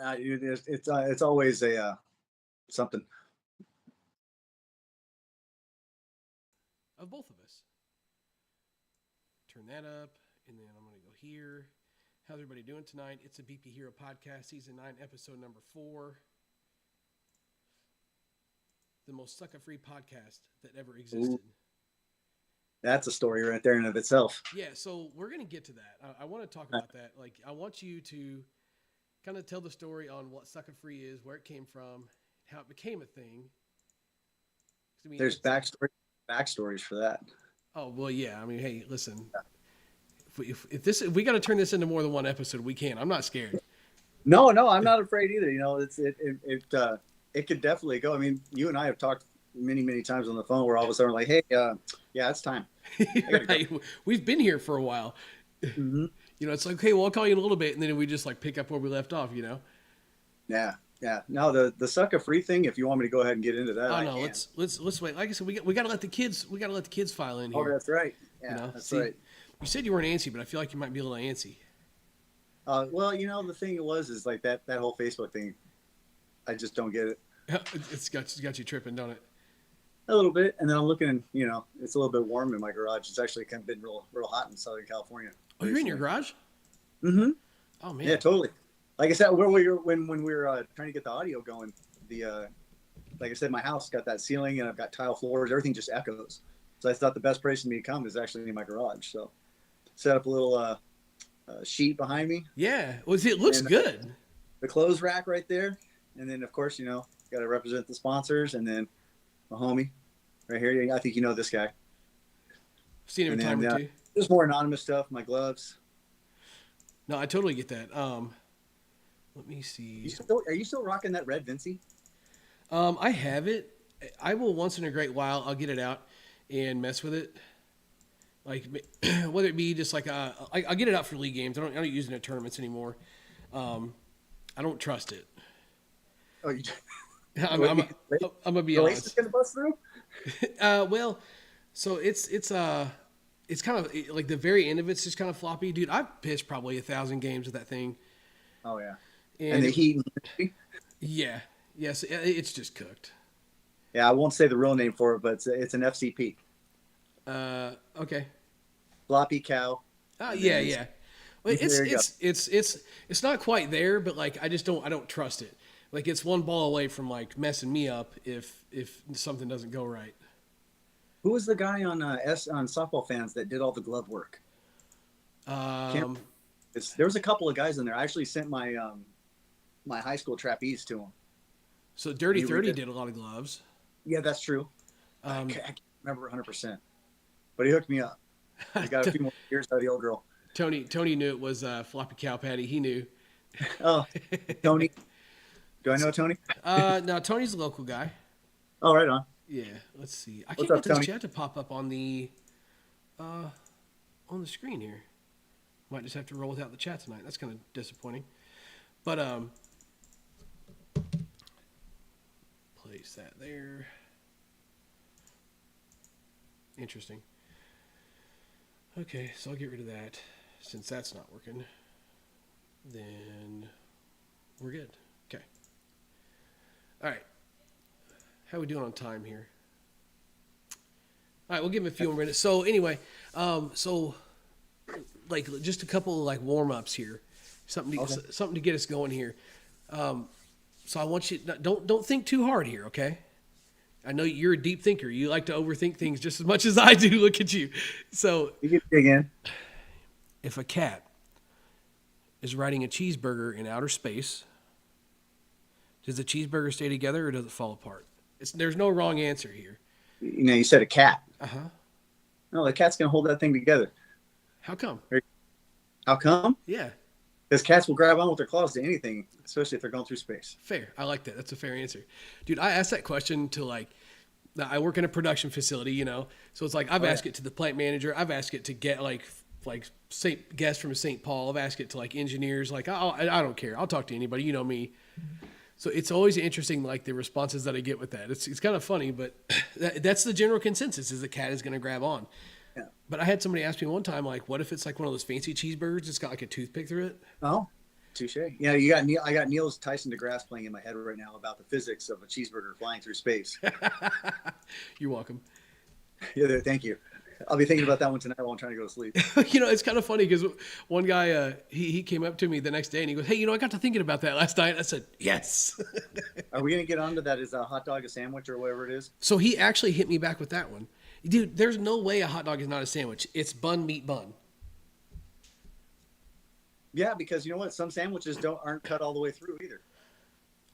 It's always a something. of both of us. Turn that up, and then I'm going to go here. How's everybody doing tonight? It's a BP Hero Podcast, Season 9, Episode number 4. The most sucker-free podcast that ever existed. Ooh, that's a story right there in of itself. Yeah, so we're going to get to that. I want to talk about that. Like, I want you to kind of tell the story on what sucker-free is, where it came from, how it became a thing. I mean, there's backstories for that. Oh, well, yeah. I mean, hey, listen. If we got to turn this into more than one episode, we can. I'm not scared. No, I'm not afraid either. You know, it could definitely go. I mean, you and I have talked many times on the phone where all of a sudden we're like, hey, yeah, it's time. Right. We've been here for a while. Mm-hmm. You know, it's like, okay, well, I'll call you in a little bit, and then we just like pick up where we left off. You know. Yeah. No, the sucker free thing. If you want me to go ahead and get into that, oh no, let's wait. Like I said, we got to let the kids file in here. Oh, that's right. Yeah, you know? That's right. You said you weren't antsy, but I feel like you might be a little antsy. Well, you know, the thing is like that whole Facebook thing. I just don't get it. It's got you tripping, don't it? A little bit, and then I'm looking. You know, it's a little bit warm in my garage. It's actually kind of been real hot in Southern California. Oh, you're in your garage? Mm-hmm. Oh man. Yeah, totally. Like I said, when we were trying to get the audio going, like I said, my house got that ceiling, and I've got tile floors. Everything just echoes. So I thought the best place for me to come is actually in my garage. So set up a little sheet behind me. Yeah, it looks good. The clothes rack right there, and then of course, you know, got to represent the sponsors, and then my homie right here. I think you know this guy. Seen him a time or two. Just more anonymous stuff. My gloves. No, I totally get that. Let me see. Are you still rocking that red Vinci? I have it. I will once in a great while. I'll get it out and mess with it. Like whether it be just like I'll get it out for league games. I don't use it in tournaments anymore. I don't trust it. Oh, you? I'm gonna be honest. Is gonna bust through? Well, so it's kind of like the very end of it's just kind of floppy, dude. I've pitched probably 1,000 games with that thing. Oh yeah, and the heat. Yeah, yes, it's just cooked. Yeah, I won't say the real name for it, but it's an FCP. Okay. Floppy cow. Oh yeah. Well, it's not quite there, but like I don't trust it. Like it's one ball away from like messing me up if something doesn't go right. Who was the guy on Softball Fans that did all the glove work? There was a couple of guys in there. I actually sent my my high school trapeze to him. So Dirty 30 did a lot of gloves. Yeah, that's true. I can't remember 100%, but he hooked me up. I got a few more years out of the old girl. Tony knew it was Floppy Cow Patty. He knew. Oh, Tony. Do I know Tony? No, Tony's a local guy. Oh, right on. Yeah, let's see. I can't get this chat to pop up on the screen here. Might just have to roll without the chat tonight. That's kind of disappointing. But place that there. Interesting. Okay, so I'll get rid of that since that's not working. Then we're good. Okay. All right. How are we doing on time here? All right, we'll give him a few more minutes. So anyway, so like just a couple of like warm ups here, something to get us going here. So I want you don't think too hard here, okay? I know you're a deep thinker. You like to overthink things just as much as I do. Look at you. So you can dig in. If a cat is riding a cheeseburger in outer space, does the cheeseburger stay together or does it fall apart? There's no wrong answer here. You know, you said a cat. Uh-huh. No, the cat's going to hold that thing together. How come? How come? Yeah. Because cats will grab on with their claws to anything, especially if they're going through space. Fair. I like that. That's a fair answer. Dude, I asked that question to like, I work in a production facility, you know, so it's like I've asked it to the plant manager. I've asked it to get like guests from St. Paul. I've asked it to like engineers. Like, I don't care. I'll talk to anybody. You know me. So it's always interesting, like the responses that I get with that. It's kind of funny, but that's the general consensus is the cat is going to grab on. Yeah. But I had somebody ask me one time, like, what if it's like one of those fancy cheeseburgers that's got like a toothpick through it? Oh. Touche. Yeah, you got Neil. I got Neil's Tyson DeGrasse playing in my head right now about the physics of a cheeseburger flying through space. You're welcome. Yeah, thank you. I'll be thinking about that one tonight while I'm trying to go to sleep. It's kind of funny because one guy, he came up to me the next day and he goes, "Hey, I got to thinking about that last night." I said, "Yes." Are we going to get onto that? Is a hot dog a sandwich or whatever it is? So he actually hit me back with that one. Dude, there's no way a hot dog is not a sandwich. It's bun, meat, bun. Yeah, because you know what? Some sandwiches aren't cut all the way through either.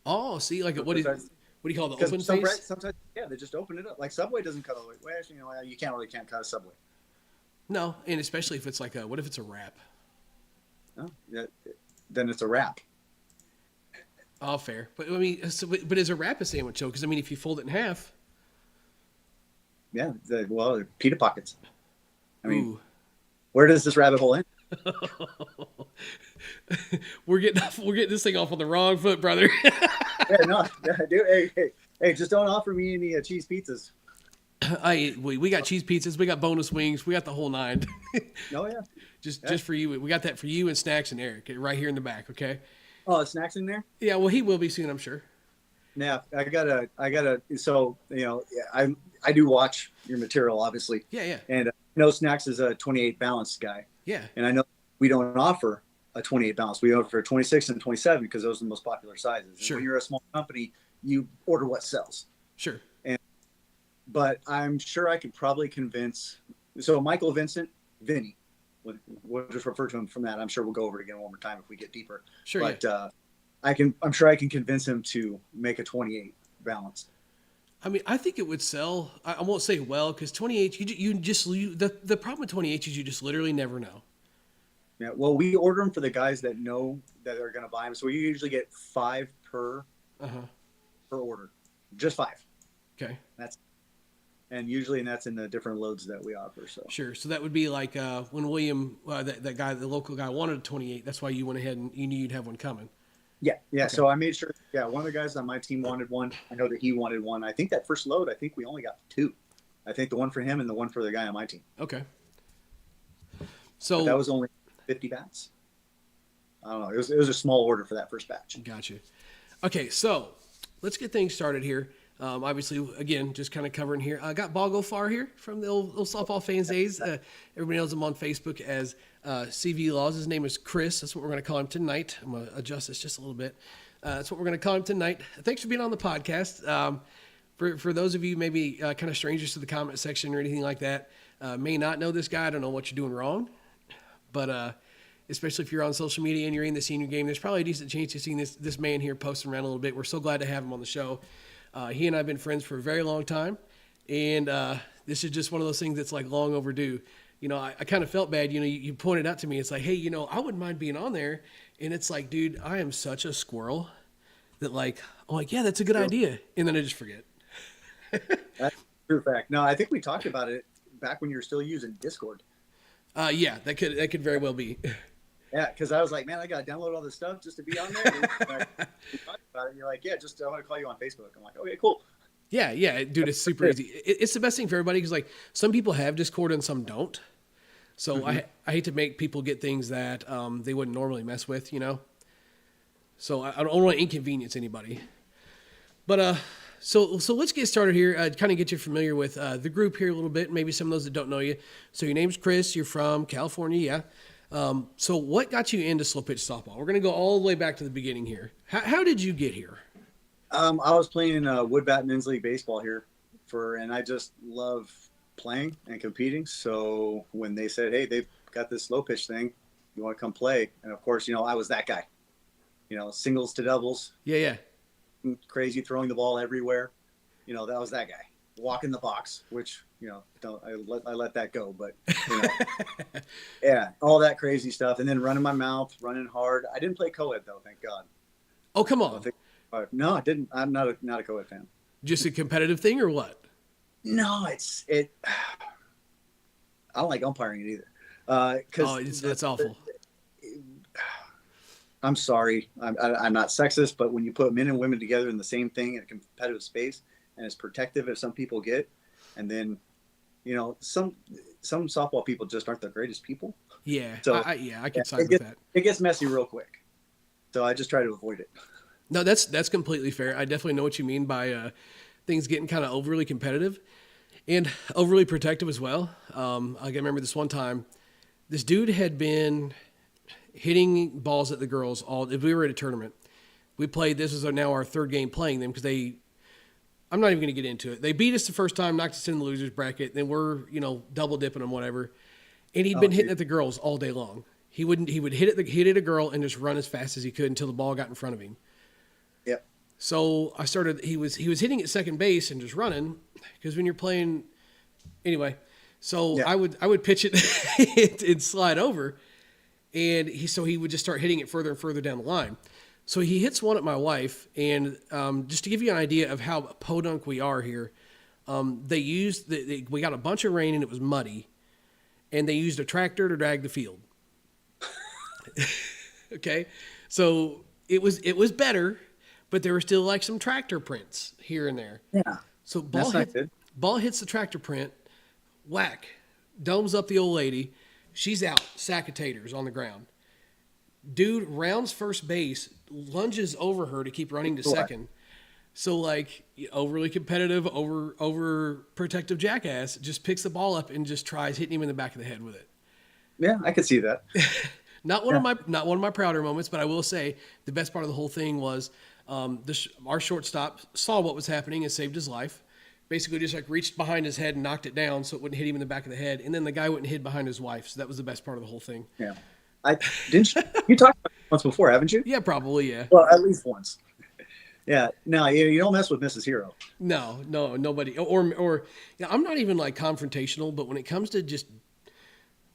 Oh, see, like what do you call the open face? Sometimes, yeah, they just open it up. Like Subway doesn't cut all the way. Well, actually, you can't cut a Subway. No, and especially if it's like what if it's a wrap? Oh, yeah, then it's a wrap. Oh, fair. But I mean, but is a wrap a sandwich though? Because I mean, if you fold it in half. Yeah, pita pockets. I mean, Ooh. Where does this rabbit hole end? We're getting this thing off on the wrong foot, brother. Dude. Hey, just don't offer me any cheese pizzas. We got cheese pizzas, we got bonus wings, we got the whole nine. Oh yeah. Just for you, we got that for you and Snacks and Eric right here in the back. Okay. Oh, Snacks in there? Yeah, well, he will be soon, I'm sure. Yeah, I gotta. So I do watch your material, obviously. Yeah. And I know Snacks is a 28 balance guy. Yeah. And I know we don't offer a 28 balance. We offer 26 and 27 because those are the most popular sizes. And sure. when you're a small company, you order what sells. Sure. But I'm sure I could probably convince. So Michael Vinny, we'll just refer to him from that. I'm sure we'll go over it again one more time if we get deeper. Sure. But I'm sure I can convince him to make a 28 balance. I mean, I think it would sell. I won't say well because 28. The problem with 28 is you just literally never know. Yeah. Well, we order them for the guys that know that are going to buy them. So we usually get 5 per order, just 5. Okay. And that's in the different loads that we offer. So sure. So that would be like when William, that guy, the local guy, wanted a 28. That's why you went ahead and you knew you'd have one coming. Yeah. Okay. So I made sure. Yeah, one of the guys on my team wanted one. I know that he wanted one. I think that first load, we only got 2. I think the one for him and the one for the guy on my team. Okay. So but that was only 50 bats. I don't know. It was a small order for that first batch. Gotcha. Okay, so let's get things started here. Obviously, again, just kind of covering here. I got Boggle Far here from the old softball fans days. Everybody knows him on Facebook as CV Laws. His name is Chris. That's what we're going to call him tonight. I'm going to adjust this just a little bit. That's what we're going to call him tonight. Thanks for being on the podcast. For those of you maybe kind of strangers to the comment section or anything like that, may not know this guy. I don't know what you're doing wrong. But especially if you're on social media and you're in the senior game, there's probably a decent chance you've seen this man here posting around a little bit. We're so glad to have him on the show. He and I have been friends for a very long time, and this is just one of those things that's like long overdue. I kind of felt bad. You pointed out to me, it's like, hey, I wouldn't mind being on there, and it's like, dude, I am such a squirrel that I'm like, yeah, that's a good idea, and then I just forget. That's a true fact. No, I think we talked about it back when you were still using Discord. Yeah, that could very well be. Yeah, because I was like, man, I got to download all this stuff just to be on there. We talked about it, and you're like, yeah, just I want to call you on Facebook. I'm like, okay, cool. Yeah, dude, it's super easy. It's the best thing for everybody because like some people have Discord and some don't. So I hate to make people get things that they wouldn't normally mess with, So I don't want to inconvenience anybody. But so let's get started here. Kind of get you familiar with the group here a little bit. Maybe some of those that don't know you. So your name's Chris. You're from California, yeah. So what got you into slow pitch softball? We're going to go all the way back to the beginning here. How did you get here? I was playing wood bat men's league baseball here and I just love playing and competing. So when they said, hey, they've got this slow pitch thing, you want to come play? And of course, I was that guy, singles to doubles. Yeah. Crazy, throwing the ball everywhere. That was that guy. Walk in the box, which, I let that go, but yeah, all that crazy stuff. And then running my mouth, running hard. I didn't play co-ed though, thank God. Oh, come on. No, I didn't. I'm not a co-ed fan. Just a competitive thing or what? No, I don't like umpiring it either. That's awful. I'm sorry. I'm not sexist, but when you put men and women together in the same thing in a competitive space, and as protective as some people get, and then, some softball people just aren't the greatest people. Yeah, so I can side with that. It gets messy real quick. So I just try to avoid it. No, that's completely fair. I definitely know what you mean by things getting kind of overly competitive and overly protective as well. I can remember this one time, this dude had been hitting balls at the girls all. We were at a tournament. We played. This is now our third game playing them because they. I'm not even going to get into it. They beat us the first time, knocked us in the losers bracket. Then we're double dipping them, whatever. And he'd been hitting at the girls all day long. He would hit at a girl and just run as fast as he could until the ball got in front of him. Yep. So I started. He was hitting at second base and just running because when you're playing, anyway. So yeah. I would pitch it and slide over, and he would just start hitting it further and further down the line. So he hits one at my wife, and just to give you an idea of how podunk we are here, we got a bunch of rain and it was muddy, and they used a tractor to drag the field. Okay, so it was better, but there were still like some tractor prints here and there. Yeah. So ball hits the tractor print, whack, domes up the old lady. She's out, sack of taters on the ground. Dude rounds first base, lunges over her to keep running to second. So like overly competitive, over protective jackass just picks the ball up and just tries hitting him in the back of the head with it. Yeah, I could see that. Not one of my prouder moments, but I will say the best part of the whole thing was our shortstop saw what was happening and saved his life. Basically just like reached behind his head and knocked it down so it wouldn't hit him in the back of the head. And then the guy went and hid behind his wife. So that was the best part of the whole thing. Yeah. You talked about it once before, haven't you? Yeah, probably, yeah. Well, at least once. Yeah. No, you don't mess with Mrs. Hero. No, nobody. Or I'm not even like confrontational, but when it comes to just,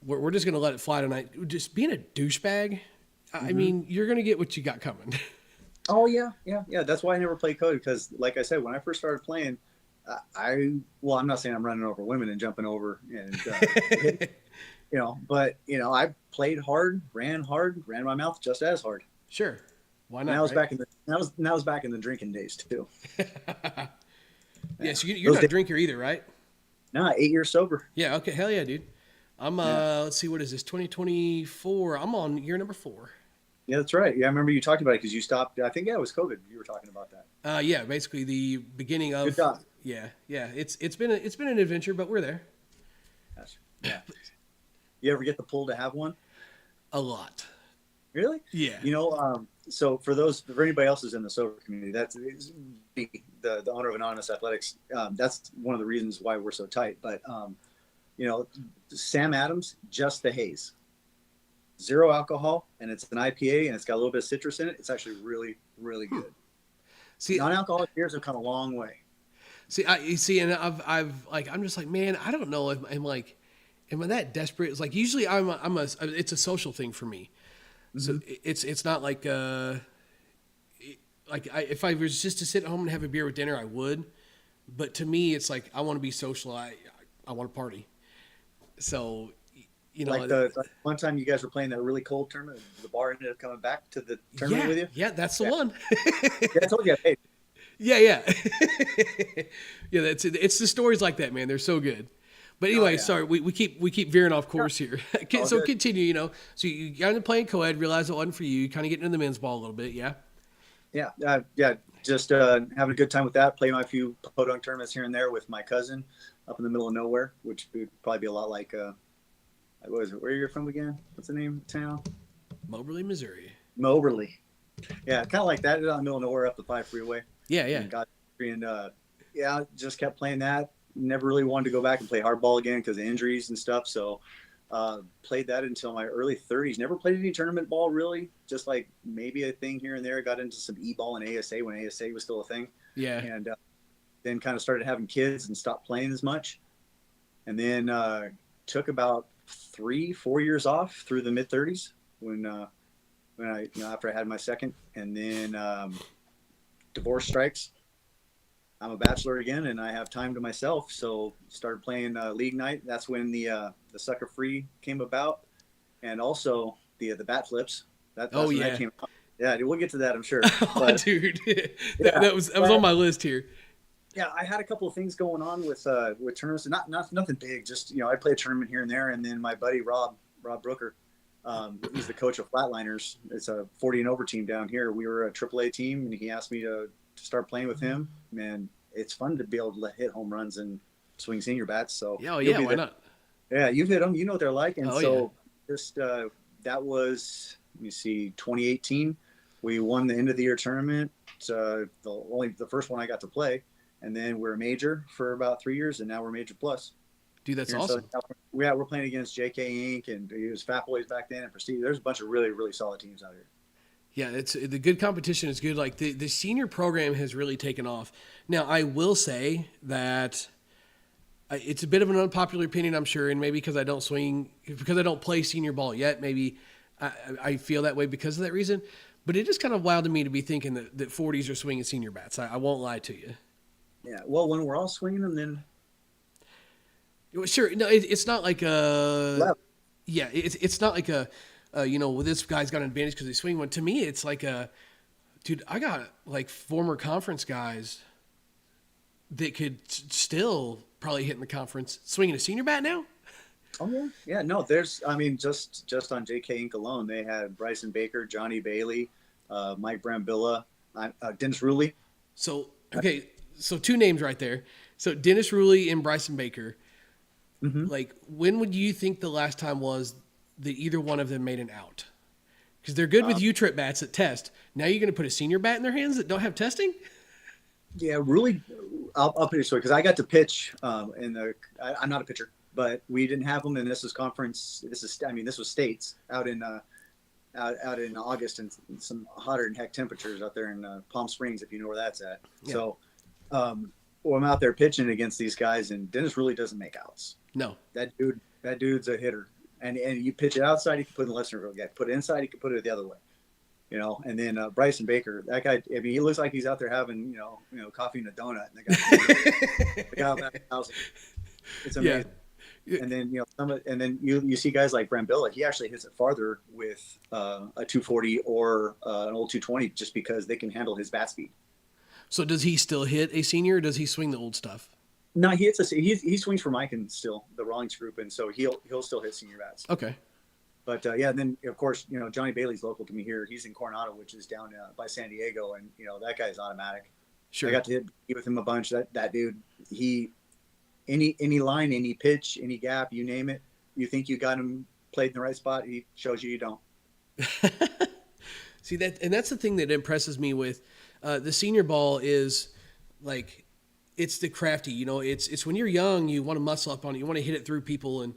we're just going to let it fly tonight. Just being a douchebag, mm-hmm. I mean, you're going to get what you got coming. Oh, yeah. That's why I never played Code because, like I said, when I first started playing, I'm not saying I'm running over women and jumping over and, but I played hard, ran my mouth just as hard. Sure. Why not? And that was back in the drinking days too. Yeah. So you're not a drinker either, right? No, 8 years sober. Yeah. Okay. Hell yeah, dude. I'm, let's see, what is this? 2024. I'm on year number 4. Yeah, that's right. Yeah. I remember you talked about it because you stopped. I think, it was COVID. You were talking about that. Yeah. Basically the beginning of, good job. Yeah. It's been an adventure, but we're there. Yes. Yeah. You ever get the pull to have one? A lot. Really? Yeah. So for anybody else who's in the sober community, that's the owner of Anonymous Athletics. That's one of the reasons why we're so tight. But, Sam Adams, just the haze, 0 alcohol, and it's an IPA, and it's got a little bit of citrus in it. It's actually really, really good. See, non-alcoholic beers have come a long way. And I'm just like, man, I don't know if I'm like, am I that desperate? It's like usually it's a social thing for me. Mm-hmm. So it's not like if I was just to sit at home and have a beer with dinner, I would. But to me, it's like I want to be social. I want to party. So like the one time you guys were playing that really cold tournament, the bar ended up coming back to the tournament with you. Yeah, that's the one. Yeah, I told you I paid. Yeah. Yeah, it's the stories like that, man. They're so good. But anyway, sorry, we keep veering off course here. So good. Continue, So you got into playing co-ed, realized it wasn't for you. You kind of getting into the men's ball a little bit, yeah? Yeah. Just having a good time with that. Playing a few podunk tournaments here and there with my cousin up in the middle of nowhere, which would probably be a lot like, what is it? Where you're from again? What's the name of the town? Moberly, Missouri. Moberly. Yeah, kind of like that. Out in the middle of nowhere up the 5 freeway. Yeah. And just kept playing that. Never really wanted to go back and play hardball again because of injuries and stuff. So played that until my early 30s. Never played any tournament ball really. Just like maybe a thing here and there. Got into some e-ball and ASA when ASA was still a thing. Yeah. And then kind of started having kids and stopped playing as much. And then took about 3-4 years off through the mid 30s when I after I had my second, and then divorce strikes. I'm a bachelor again, and I have time to myself. So started playing league night. That's when the sucker free came about, and also the bat flips. That's when that came out. Yeah, we'll get to that, I'm sure. But, dude, that was on my list here. Yeah, I had a couple of things going on with tournaments. Not nothing big. Just I play a tournament here and there, and then my buddy Rob Brooker, He's the coach of Flatliners. It's a 40 and over team down here. We were a AAA team, and he asked me to start playing with him. Man, it's fun to be able to hit home runs and swing senior bats. So why not? Yeah, you've hit them. You know what they're like. And just that was, let me see, 2018. We won the end of the year tournament. The first one I got to play, and then we're a major for about 3 years, and now we're major plus. Dude, that's awesome. We're playing against JK Inc. and it was Fat Boys back then and Prestige. There's a bunch of really, really solid teams out here. Yeah, it's the good competition is good. Like the senior program has really taken off. Now, I will say that it's a bit of an unpopular opinion, I'm sure, and maybe because I don't play senior ball yet, maybe I feel that way because of that reason. But it is kind of wild to me to be thinking that 40s are swinging senior bats. I won't lie to you. Yeah, well, when we're all swinging them, then sure. No, it's not like a. Yeah, it's not like a. Well, this guy's got an advantage because he's swinging one. To me, it's like dude, I got like former conference guys that could still probably hit in the conference swinging a senior bat now. Oh yeah, yeah. No, there's. I mean, just on JK Inc. alone, they had Bryson Baker, Johnny Bailey, Mike Brambilla, Dennis Ruley. So okay, so two names right there. So Dennis Ruley and Bryson Baker. Mm-hmm. Like, when would you think the last time was that either one of them made an out? Because they're good with U-trip bats that test. Now you're going to put a senior bat in their hands that don't have testing? Yeah, really. I'll put it this way, because I got to pitch I'm not a pitcher, but we didn't have them, and this was conference. This was states out in August and some hotter than heck temperatures out there in Palm Springs, if you know where that's at. Yeah. So, I'm out there pitching against these guys, and Dennis really doesn't make outs. No, that dude's a hitter, and you pitch it outside, he can put it in the left center field. Yeah, put it inside, he can put it the other way. And then Bryson Baker, that guy. I mean, he looks like he's out there having coffee and a donut. And the guy back in the house, it's amazing. Yeah. And then you see guys like Brambilla. He actually hits it farther with a 240 or an old 220, just because they can handle his bat speed. So does he still hit a senior, or does he swing the old stuff? No, he swings for Mike and still the Rawlings group, and so he'll still hit senior bats. Okay. But and then of course Johnny Bailey's local to me here. He's in Coronado, which is down by San Diego, and that guy's automatic. Sure. I got to hit with him a bunch. That dude, any line, any pitch, any gap, you name it. You think you got him played in the right spot, he shows you don't. See that, and that's the thing that impresses me with the senior ball is like. It's the crafty, it's when you're young, you want to muscle up on it. You want to hit it through people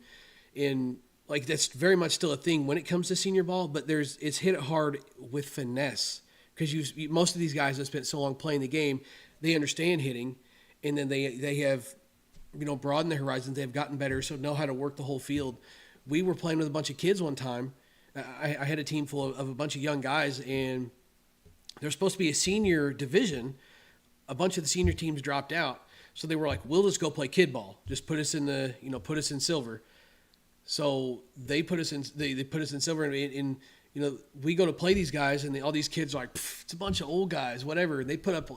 and like, that's very much still a thing when it comes to senior ball, but it's hit it hard with finesse because most of these guys have spent so long playing the game, they understand hitting, and then they have, broadened their horizons. They've gotten better, so know how to work the whole field. We were playing with a bunch of kids one time. I had a team full of a bunch of young guys, and there's supposed to be a senior division. A bunch of the senior teams dropped out. So they were like, we'll just go play kid ball. Just put us in put us in silver. So they put us in, they put us in silver, and we go to play these guys, and all these kids are like, it's a bunch of old guys, whatever. And they put up,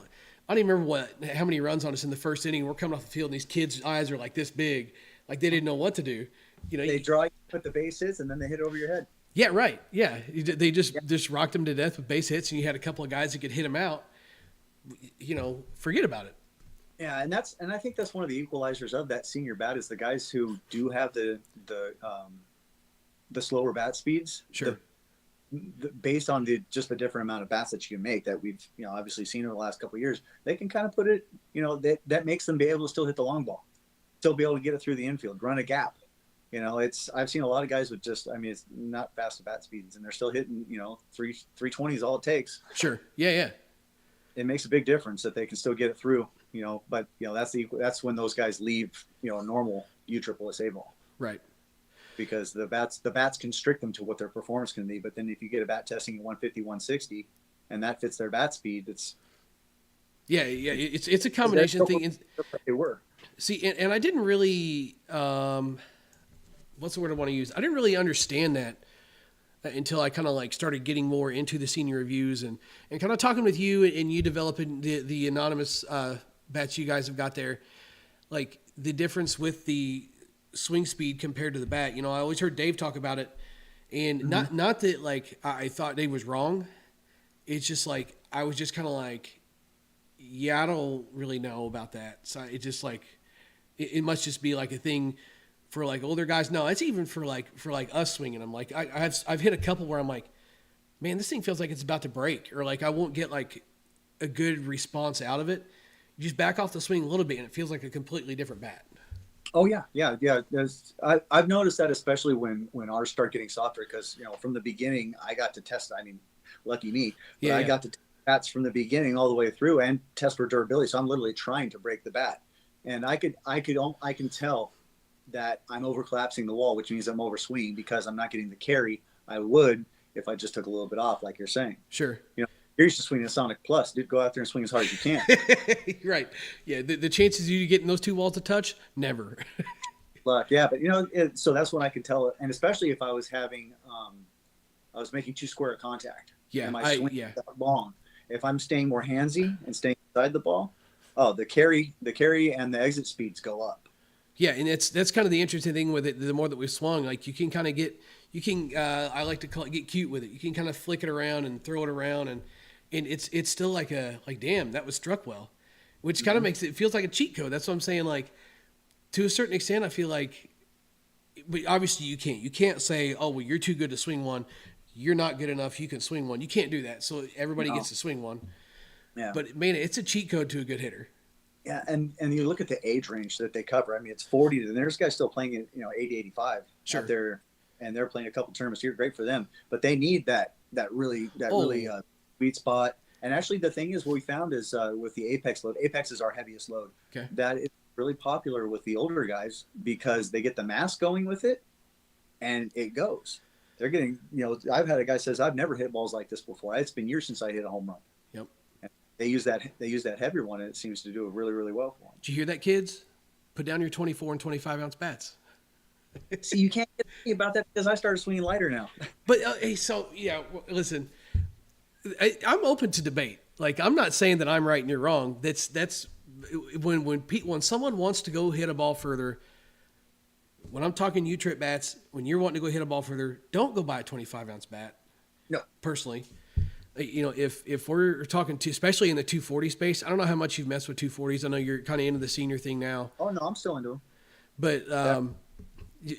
I don't even remember how many runs on us in the first inning. We're coming off the field, and these kids' eyes are like this big, like they didn't know what to do. They draw you, put the base hits, and then they hit over your head. Yeah, right. Yeah. They just rocked them to death with base hits, and you had a couple of guys that could hit them out. Forget about it. Yeah, and I think that's one of the equalizers of that senior bat is the guys who do have the slower bat speeds. Sure. Based on just the different amount of bats that you can make that we've obviously seen over the last couple of years, they can kind of put it. That makes them be able to still hit the long ball, still be able to get it through the infield, run a gap. I've seen a lot of guys with it's not fast bat speeds, and they're still hitting 320 is all it takes. Sure. Yeah. It makes a big difference that they can still get it through, but that's when those guys leave, normal USSSA ball. Right. Because the bats constrict them to what their performance can be. But then if you get a bat testing at 150, 160, and that fits their bat speed, it's. Yeah. It's a combination thing. They were. See, and I didn't really, what's the word I want to use? I didn't really understand that until I kind of started getting more into the senior reviews and kind of talking with you and you developing the anonymous bats you guys have got there, like the difference with the swing speed compared to the bat. I always heard Dave talk about it, And not that like I thought they was wrong. It's just like I was just kind of like, yeah, I don't really know about that. So it just like it must just be like a thing for like older guys. No, it's even for like us swinging. I'm like I've hit a couple where I'm like, man, this thing feels like it's about to break, or like I won't get like a good response out of it. You just back off the swing a little bit, and it feels like a completely different bat. Oh yeah. I've noticed that, especially when ours start getting softer, because from the beginning I got to test. I mean, lucky me, but I got to test bats from the beginning all the way through and test for durability. So I'm literally trying to break the bat, and I can tell that I'm over collapsing the wall, which means I'm over swinging because I'm not getting the carry I would if I just took a little bit off, like you're saying. Sure. You're used to swinging a Sonic Plus, dude. Go out there and swing as hard as you can. Right. Yeah. The chances of you getting those two walls to touch, never. Luck, yeah. But so that's when I could tell, and especially if I was having, I was making too square of contact. Yeah. And my swing is that long. If I'm staying more handsy and staying inside the ball, the carry and the exit speeds go up. Yeah, and that's kind of the interesting thing with it. The more that we've swung, like you can kind of I like to call it get cute with it. You can kind of flick it around and throw it around, and it's still like damn, that was struck well, which kind of makes it feels like a cheat code. That's what I'm saying. Like to a certain extent, I feel like, but obviously you can't say, oh well, you're too good to swing one, you're not good enough, you can swing one. You can't do that. So everybody gets to swing one. Yeah. But man, it's a cheat code to a good hitter. Yeah, and you look at the age range that they cover. I mean, it's 40, and there's guys still playing at 80, 85 out there, and they're playing a couple tournaments here. Great for them, but they need that really sweet spot. And actually, the thing is, what we found is with the Apex load. Apex is our heaviest load. Okay. That is really popular with the older guys because they get the mass going with it, and it goes. They're getting, I've had a guy says, I've never hit balls like this before. It's been years since I hit a home run. Yep. They use that heavier one, and it seems to do it really, really well for them. Did you hear that, kids? Put down your 24 and 25 ounce bats. See, you can't get me about that because I started swinging lighter now. But listen, I'm open to debate. Like, I'm not saying that I'm right and you're wrong. That's when someone wants to go hit a ball further. When I'm talking U-trip bats, when you're wanting to go hit a ball further, don't go buy a 25 ounce bat. No, personally. If we're talking to, especially in the 240 space, I don't know how much you've messed with 240s. I know you're kind of into the senior thing now. Oh no, I'm still into them. But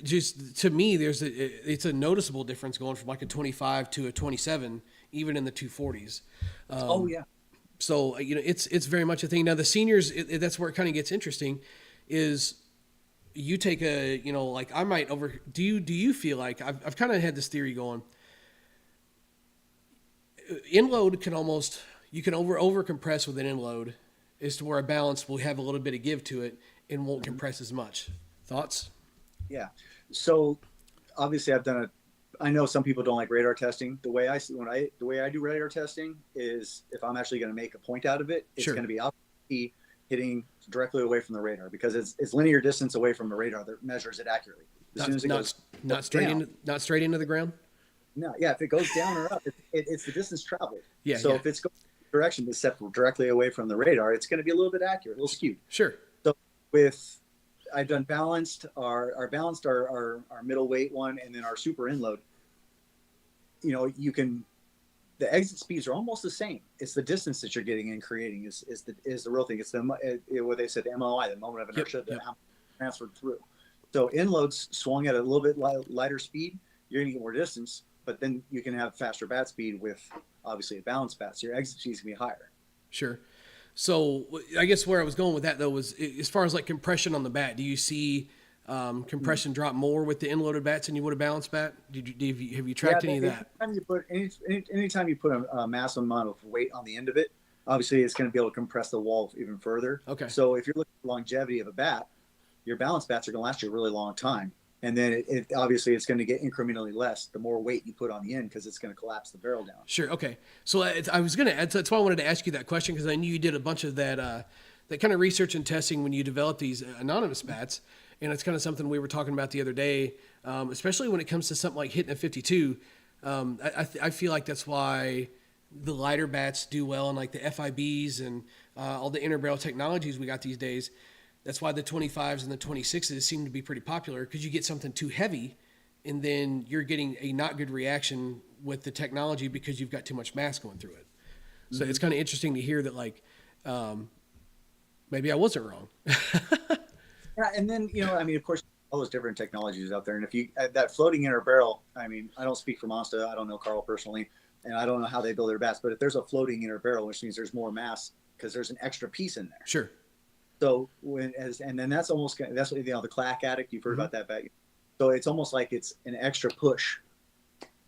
just to me, it's a noticeable difference going from like a 25 to a 27, even in the 240s. Oh yeah. So it's very much a thing. Now the seniors, that's where it kind of gets interesting. Is you take like I might over. Do you feel like I've kind of had this theory going? Inload you can over compress with an inload as to where a balance will have a little bit of give to it and won't compress as much. Thoughts? Yeah. So obviously I know some people don't like radar testing. The way I do radar testing is if I'm actually going to make a point out of it, it's going to be out hitting directly away from the radar because it's linear distance away from the radar that measures it accurately. As soon as it goes not straight into the ground. No, yeah. If it goes down or up, it's the distance traveled. Yeah. So if it's going direction that's set directly away from the radar, it's going to be a little bit accurate, a little skewed. Sure. So I've done balanced, our middleweight one, and then our super inload. The exit speeds are almost the same. It's the distance that you're getting and creating is the real thing. It's what they said, the MOI, the moment of inertia, that transferred through. So inloads swung at a little bit lighter speed, you're going to get more distance, but then you can have faster bat speed with obviously a balanced bat. So your exit speed is going to be higher. Sure. So I guess where I was going with that though was as far as like compression on the bat, do you see compression drop more with the inloaded bats than you would a balanced bat? Have you tracked any of that? Anytime you put a massive amount of weight on the end of it, obviously it's going to be able to compress the wall even further. Okay. So if you're looking at the longevity of a bat, your balanced bats are going to last you a really long time. And then obviously it's going to get incrementally less the more weight you put on the end because it's going to collapse the barrel down. Sure. Okay. So I was going to add, that's why I wanted to ask you that question because I knew you did a bunch of that kind of research and testing when you developed these anonymous bats. And it's kind of something we were talking about the other day, especially when it comes to something like hitting a 52. I feel like that's why the lighter bats do well in like the FIBs and all the inner barrel technologies we got these days. That's why the 25s and the 26s seem to be pretty popular because you get something too heavy and then you're getting a not good reaction with the technology because you've got too much mass going through it. So it's kind of interesting to hear that, like, maybe I wasn't wrong. Yeah, and then I mean, of course, all those different technologies out there, and if you that floating inner barrel, I mean, I don't speak for Mazda, I don't know Carl personally, and I don't know how they build their bats, but if there's a floating inner barrel, which means there's more mass because there's an extra piece in there. Sure. So and then that's what the clack addict, you've heard about that bat. So it's almost like it's an extra push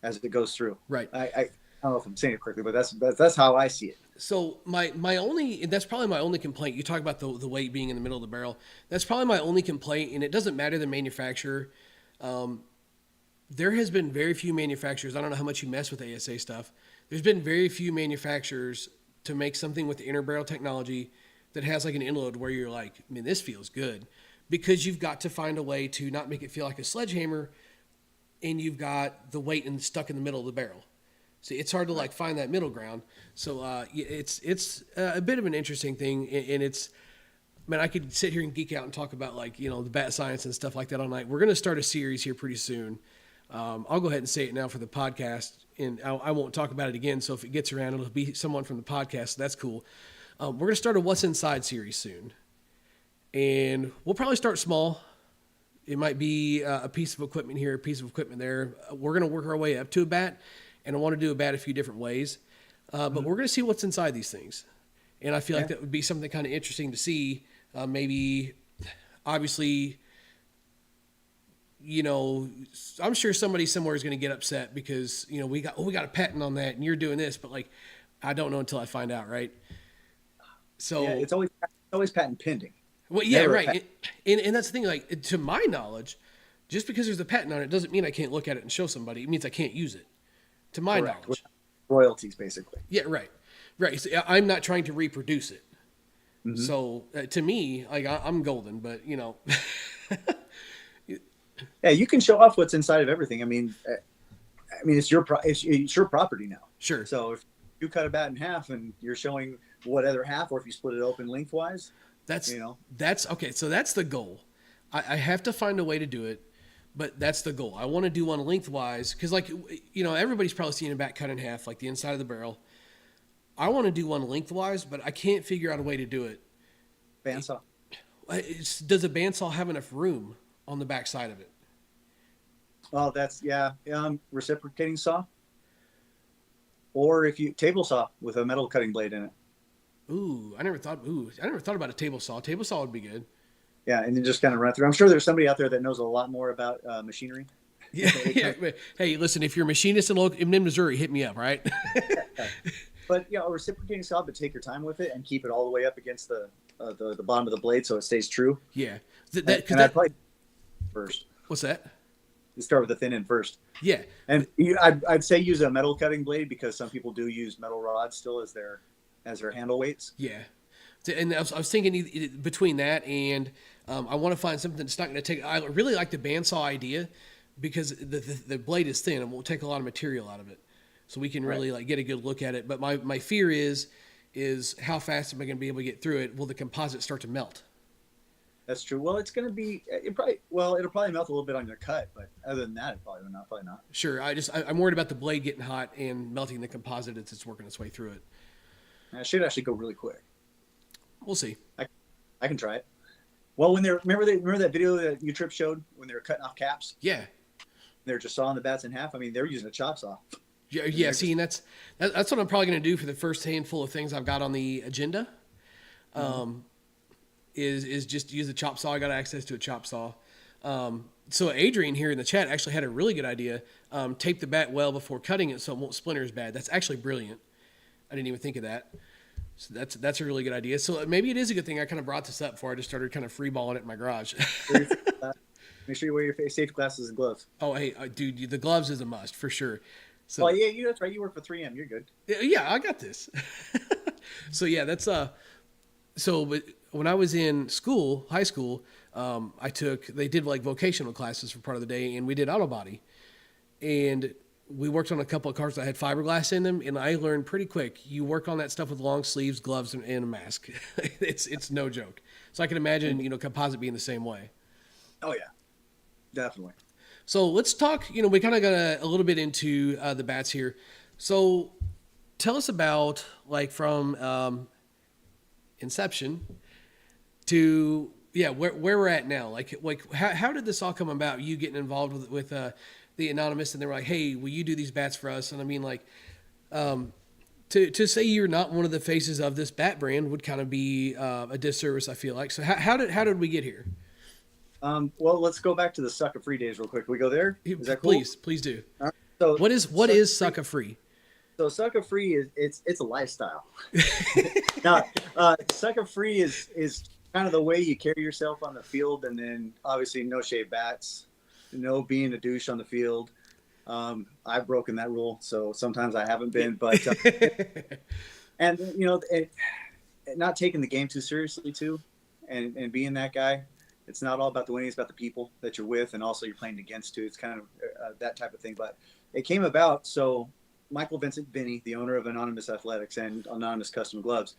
as it goes through. Right. I don't know if I'm saying it correctly, but that's how I see it. So that's probably my only complaint. You talk about the weight being in the middle of the barrel. That's probably my only complaint, and it doesn't matter the manufacturer. There has been very few manufacturers. I don't know how much you mess with ASA stuff. There's been very few manufacturers to make something with the inner barrel technology that has like an Inload where you're like, I mean, this feels good, because you've got to find a way to not make it feel like a sledgehammer, and you've got the weight stuck in the middle of the barrel. So it's hard to like find that middle ground. So it's a bit of an interesting thing, and I could sit here and geek out and talk about like the bat science and stuff like that all night. We're going to start a series here pretty soon. I'll go ahead and say it now for the podcast, and I won't talk about it again. So if it gets around, it'll be someone from the podcast. So that's cool. We're going to start a What's Inside series soon, and we'll probably start small. It might be a piece of equipment here, a piece of equipment there. We're going to work our way up to a bat. And I want to do a bat a few different ways. But we're going to see what's inside these things. And I feel like that would be something kind of interesting to see. Maybe, obviously, I'm sure somebody somewhere is going to get upset because, we got a patent on that and you're doing this. But, like, I don't know until I find out, right? So yeah, it's always patent pending. Well, yeah, never right. And that's the thing. Like, to my knowledge, just because there's a patent on it doesn't mean I can't look at it and show somebody. It means I can't use it. To my knowledge. Royalties, basically. Yeah, right. So I'm not trying to reproduce it. Mm-hmm. So to me, like I'm golden, but yeah, you can show off what's inside of everything. I mean, it's your property now. Sure. So if you cut a bat in half and you're showing what other half, or if you split it open lengthwise, that's okay. So that's the goal. I have to find a way to do it. But that's the goal. I want to do one lengthwise because, like, everybody's probably seen a bat cut in half, like the inside of the barrel. I want to do one lengthwise, but I can't figure out a way to do it. Bandsaw. Does a bandsaw have enough room on the back side of it? Well, reciprocating saw. Or if you table saw with a metal cutting blade in it. I never thought about a table saw. Table saw would be good. Yeah, and then just kind of run through. I'm sure there's somebody out there that knows a lot more about machinery. Yeah. Hey, listen, if you're a machinist in Missouri, hit me up, right? But a reciprocating saw, but take your time with it and keep it all the way up against the bottom of the blade so it stays true. Yeah. I'd probably first. What's that? You start with the thin end first. Yeah. And I'd say use a metal cutting blade because some people do use metal rods still as their handle weights. Yeah. And I was thinking between that and I want to find something that's not going to take. I really like the bandsaw idea because the blade is thin and won't take a lot of material out of it, so we can really like get a good look at it. But my fear is how fast am I going to be able to get through it? Will the composite start to melt? That's true. Well, it'll probably melt a little bit on your cut, but other than that, probably not. Sure. I'm worried about the blade getting hot and melting the composite as it's working its way through it. It should actually go really quick. We'll see. I can try it. Well, remember that video that U-Trip showed when they were cutting off caps? Yeah. They're just sawing the bats in half. I mean, they're using a chop saw. Yeah. See, and that's what I'm probably going to do for the first handful of things I've got on the agenda. Is just use a chop saw. I got access to a chop saw. So Adrian here in the chat actually had a really good idea. Tape the bat well before cutting it so it won't splinter as bad. That's actually brilliant. I didn't even think of that. So that's a really good idea. So maybe it is a good thing I kind of brought this up before I just started kind of freeballing it in my garage. Make sure you wear your safety glasses and gloves. Oh, hey, dude, the gloves is a must for sure. So, well, yeah, that's right. You work for 3M. You're good. Yeah, I got this. So yeah, that's but when I was in school, high school, they did like vocational classes for part of the day, and we did auto body, and we worked on a couple of cars that had fiberglass in them, and I learned pretty quick. You work on that stuff with long sleeves, gloves, and a mask. It's no joke. So I can imagine, composite being the same way. Oh yeah, definitely. So let's talk. We kind of got a little bit into the bats here. So tell us about like from inception to where we're at now. Like how did this all come about? You getting involved with the anonymous, and they were like, hey, will you do these bats for us? And I mean, like, to say you're not one of the faces of this bat brand would kind of be a disservice, I feel like. So how did we get here? Well, let's go back to the Sucker Free days real quick. Can we go there? Is that cool? Please do. All right. So What is Sucker Free? So Sucker Free it's a lifestyle. No, Sucker Free is kind of the way you carry yourself on the field, and then obviously no shave bats, no being a douche on the field. I've broken that rule, so sometimes I haven't been, but and not taking the game too seriously too, and being that guy. It's not all about the winning; it's about the people that you're with, and also you're playing against too. It's kind of that type of thing. But it came about so. Michael Vincent Vinny, the owner of Anonymous Athletics and Anonymous Custom Gloves.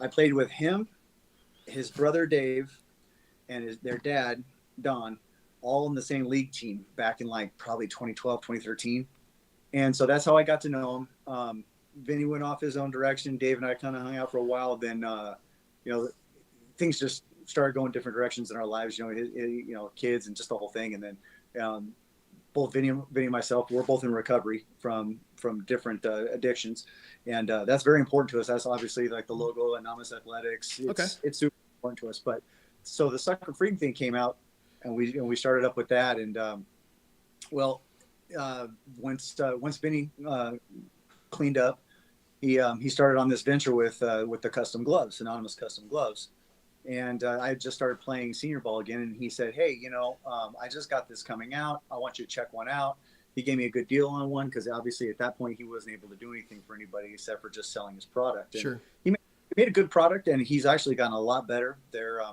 I played with him, his brother Dave, and their dad, Don, all in the same league team back in like probably 2012, 2013. And so that's how I got to know him. Vinny went off his own direction. Dave and I kind of hung out for a while. Then, things just started going different directions in our lives, kids and just the whole thing. And then both Vinny and myself, we're both in recovery from different addictions, and that's very important to us. That's obviously like the logo, Anonymous Athletics. It's super important to us. But so the Sucker Free thing came out, and we started up with that. And once Vinny cleaned up, he started on this venture with the custom gloves, Anonymous Custom Gloves. And I just started playing senior ball again. And he said, hey, I just got this coming out. I want you to check one out. He gave me a good deal on one because obviously at that point he wasn't able to do anything for anybody except for just selling his product. And sure. He made a good product, and he's actually gotten a lot better.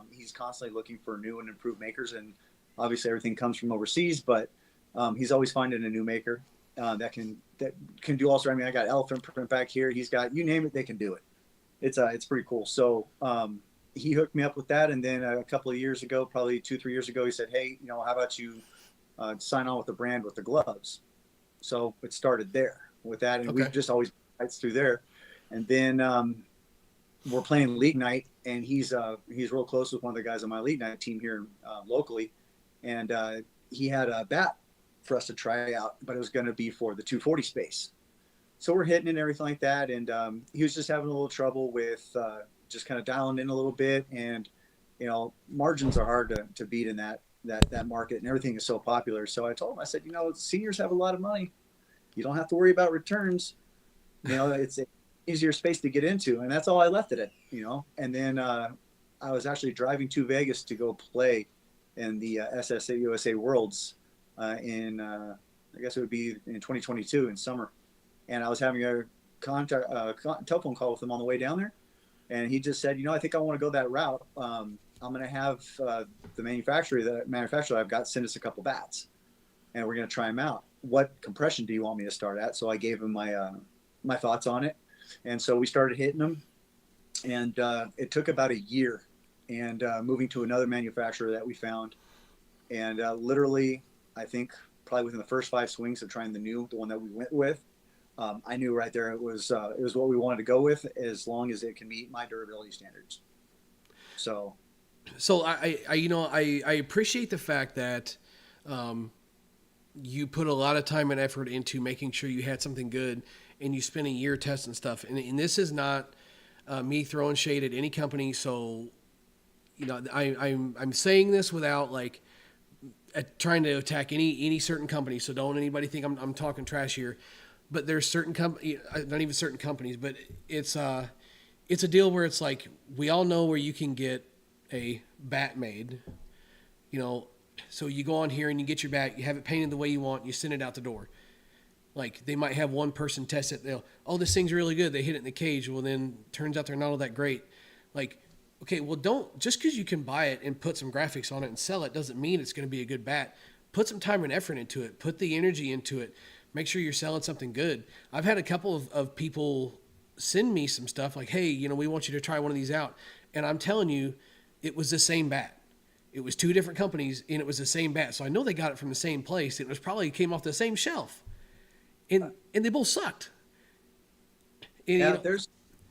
He's constantly looking for new and improved makers. And obviously everything comes from overseas, but he's always finding a new maker that can do all sorts. I mean, I got elephant print back here. He's got, you name it, they can do it. It's pretty cool. So, he hooked me up with that. And then a couple of years ago, probably 2-3 years ago, he said, hey, how about you sign on with the brand with the gloves? So it started there with that. And we've just always fights through there. And then we're playing league night, and he's real close with one of the guys on my league night team here locally. And he had a bat for us to try out, but it was going to be for the 240 space. So we're hitting and everything like that. And he was just having a little trouble with just kind of dialing in a little bit, and margins are hard to beat in that market, and everything is so popular. So I told him, I said, seniors have a lot of money. You don't have to worry about returns. It's an easier space to get into, and that's all I left it at. And then I was actually driving to Vegas to go play in the SSA USA Worlds in I guess it would be in 2022 in summer, and I was having a telephone call with him on the way down there. And he just said, I think I want to go that route. I'm going to have the manufacturer I've got send us a couple bats, and we're going to try them out. What compression do you want me to start at? So I gave him my thoughts on it. And so we started hitting them, and it took about a year, and moving to another manufacturer that we found. And literally, I think probably within the first 5 swings of trying the one that we went with, I knew right there it was what we wanted to go with, as long as it can meet my durability standards. So I appreciate the fact that you put a lot of time and effort into making sure you had something good, and you spent a year testing stuff. And this is not me throwing shade at any company. So I'm saying this without like trying to attack any certain company. So don't anybody think I'm talking trash here. But there's certain companies, not even certain companies, but it's a deal where it's like, we all know where you can get a bat made, so you go on here and you get your bat, you have it painted the way you want, you send it out the door. Like, they might have one person test it. This thing's really good. They hit it in the cage. Well, then turns out they're not all that great. Like, okay, well, don't, just because you can buy it and put some graphics on it and sell it doesn't mean it's going to be a good bat. Put some time and effort into it. Put the energy into it. Make sure you're selling something good. I've had a couple of people send me some stuff like, hey, we want you to try one of these out. And I'm telling you, it was the same bat. It was two different companies, and it was the same bat. So I know they got it from the same place. It was probably came off the same shelf, and they both sucked. And, Yeah,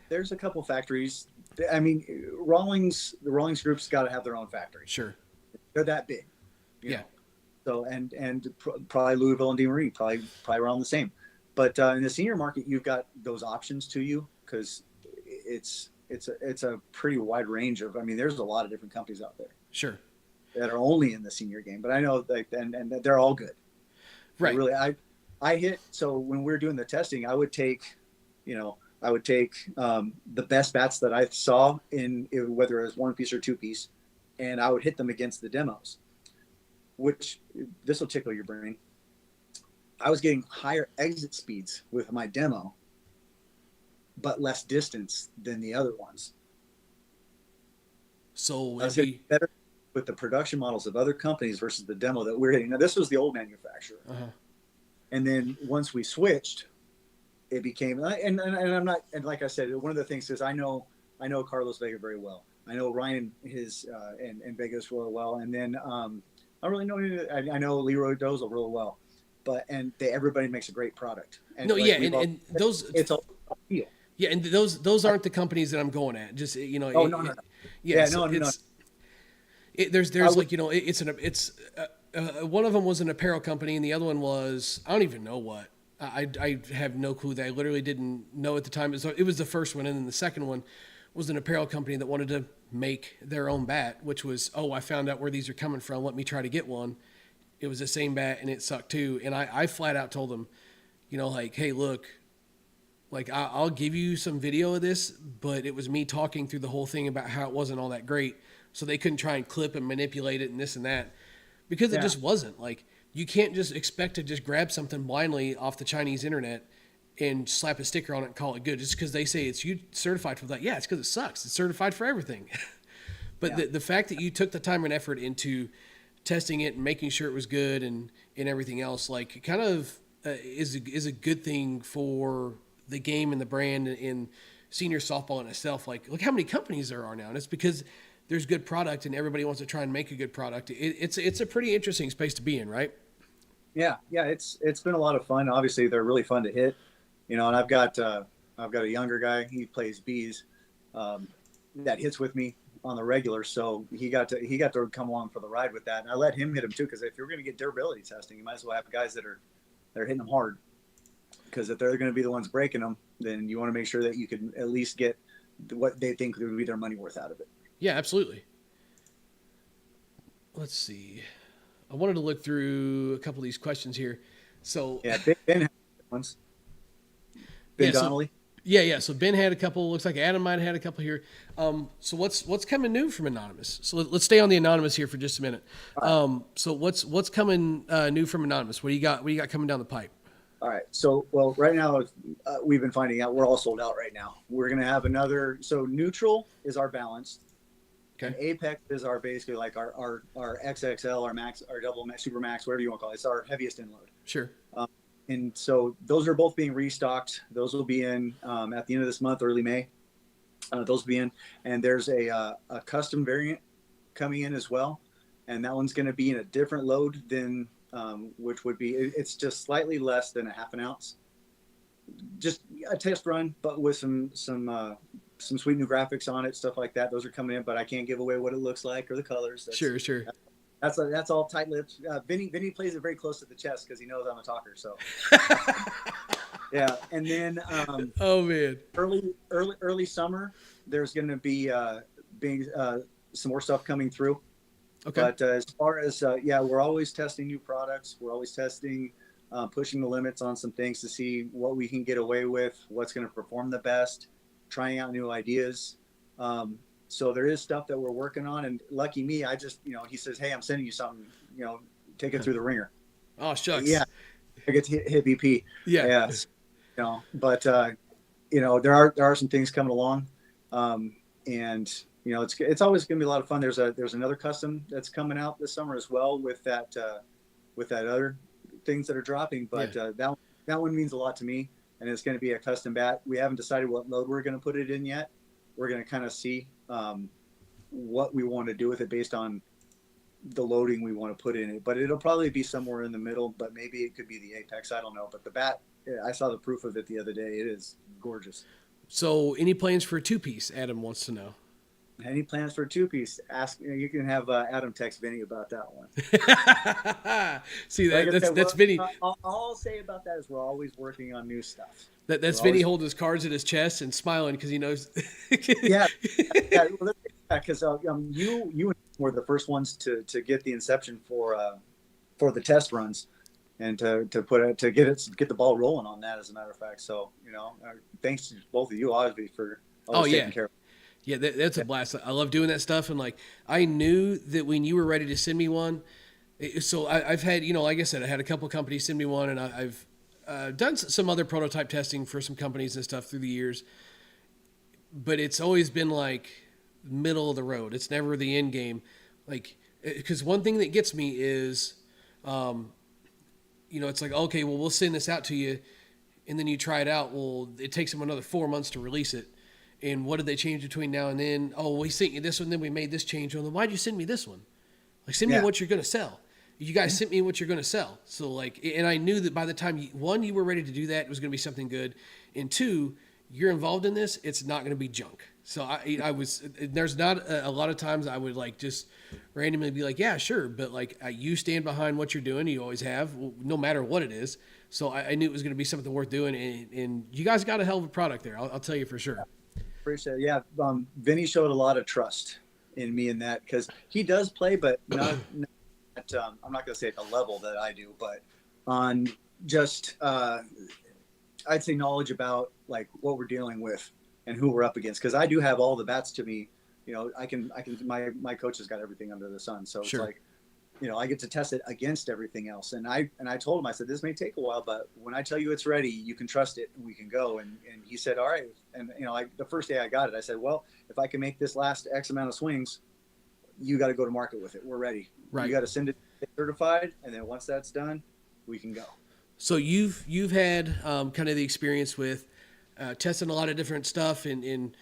there's a couple factories. I mean, the Rawlings group's got to have their own factory. Sure. They're that big. Yeah. Know? So and probably Louisville and DeMarie probably around the same. But in the senior market, you've got those options to you because it's a pretty wide range of. I mean, there's a lot of different companies out there. Sure. That are only in the senior game, but I know and they're all good. Right. Really, I hit. So when we were doing the testing, I would take the best bats that I saw in whether it was one piece or two piece, and I would hit them against the demos. Which this will tickle your brain. I was getting higher exit speeds with my demo, but less distance than the other ones. So I was getting better with the production models of other companies versus the demo that we're hitting. Now this was the old manufacturer, and then once we switched, it became and I'm not, and like I said, one of the things is I know Carlos Vega very well. I know Ryan and Vegas really well, and then I don't really know. I know Leroy Dozel really well, but everybody makes a great product. And no, like yeah, and those it's all feel. Yeah, and those aren't the companies that I'm going at. Just no. Yeah, no. There's like it's one of them was an apparel company and the other one was I don't even know what. I have no clue. That I literally didn't know at the time. It was the first one, and then the second one was an apparel company that wanted to make their own bat, which was I found out where these are coming from. Let me try to get one. It was the same bat and it sucked too. And I flat out told them, like, hey, look. Like, I'll give you some video of this, but it was me talking through the whole thing about how it wasn't all that great. So they couldn't try and clip and manipulate it and this and that because it just wasn't. Like, you can't just expect to just grab something blindly off the Chinese internet and slap a sticker on it and call it good just because they say it's certified for that. Yeah, it's because it sucks. It's certified for everything. But the fact that you took the time and effort into testing it and making sure it was good and everything else, like, kind of is a good thing for the game and the brand in senior softball in itself. Like, look how many companies there are now. And it's because there's good product and everybody wants to try and make a good product. It's a pretty interesting space to be in, right? Yeah. It's been a lot of fun. Obviously they're really fun to hit, and I've got a younger guy. He plays bees, that hits with me on the regular. So he got to come along for the ride with that. And I let him hit them too. Cause if you're going to get durability testing, you might as well have guys that are hitting them hard. Because if they're going to be the ones breaking them, then you want to make sure that you can at least get what they think would be their money worth out of it. Yeah, absolutely. Let's see. I wanted to look through a couple of these questions here. So yeah, Ben had ones. Ben Donnelly. So Ben had a couple. Looks like Adam might have had a couple here. So what's coming new from Anonymous? So let's stay on the Anonymous here for just a minute. Right. So what's coming new from Anonymous? What do you got coming down the pipe? All right. So, well, right now we've been finding out we're all sold out right now. We're going to have another. So neutral is our balanced. Okay. And Apex is our basically like our XXL, our max, our double max, super max, whatever you want to call it. It's our heaviest inload. Sure. And so those are both being restocked. Those will be in at the end of this month, early May. Those will be in. And there's a custom variant coming in as well. And that one's going to be in a different load than which would be, it's just slightly less than a half an ounce. Just a test run, but with some sweet new graphics on it, stuff like that. Those are coming in, but I can't give away what it looks like or the colors. Sure. That's all tight lips. Vinny plays it very close to the chest because he knows I'm a talker. So yeah, and then oh man, early summer, there's going to be some more stuff coming through. Okay. But as far as we're always testing new products. We're always testing, pushing the limits on some things to see what we can get away with, what's going to perform the best, trying out new ideas. So there is stuff that we're working on, and lucky me, I just he says, hey, I'm sending you something, take it through the ringer. Oh shucks. Yeah, I get to hit BP. Yeah. But there are some things coming along, and it's always going to be a lot of fun. There's another custom that's coming out this summer as well with that other things that are dropping. But that one means a lot to me, and it's going to be a custom bat. We haven't decided what load we're going to put it in yet. We're going to kind of see what we want to do with it based on the loading we want to put in it, but it'll probably be somewhere in the middle, but maybe it could be the apex. I don't know. But the bat, I saw the proof of it the other day. It is gorgeous. So, any plans for a two-piece? Adam wants to know. Any plans for a two-piece? Ask. You can have Adam text Vinny about that one. See, that's Vinny. All I'll say about that is we're always working on new stuff. That's Vinny holding his cards at his chest and smiling because he knows. Yeah, because you were the first ones to get the inception for the test runs, and to get the ball rolling on that. As a matter of fact, so thanks to both of you, obviously, for always taking care of it. Yeah, that's a blast. I love doing that stuff. And like, I knew that when you were ready to send me one, so I've had, like I said, I had a couple companies send me one, and I've done some other prototype testing for some companies and stuff through the years. But it's always been like middle of the road. It's never the end game. Like, because one thing that gets me is, it's like, okay, well, we'll send this out to you, and then you try it out. Well, it takes them another 4 months to release it. And what did they change between now and then? Oh, we sent you this one, then we made this change. Well, then why'd you send me this one? Like, send me what you're going to sell. You guys sent me what you're going to sell. So, like, and I knew that by the time, you were ready to do that, it was going to be something good. And two, you're involved in this, it's not going to be junk. So there's not a lot of times I would, like, just randomly be like, yeah, sure. But, like, you stand behind what you're doing. You always have, no matter what it is. So I knew it was going to be something worth doing. And you guys got a hell of a product there. I'll tell you for sure. Appreciate it. Yeah, Vinny showed a lot of trust in me in that, because he does play, but not at, I'm not going to say at the level that I do, but on just I'd say knowledge about like what we're dealing with and who we're up against, because I do have all the bats to me. I can my coach has got everything under the sun, so sure. It's like, I get to test it against everything else. And I told him, I said, this may take a while, but when I tell you it's ready, you can trust it and we can go. And he said, all right. And, the first day I got it, I said, well, if I can make this last X amount of swings, you got to go to market with it. We're ready. Right. You got to send it certified. And then once that's done, we can go. So you've had kind of the experience with testing a lot of different stuff and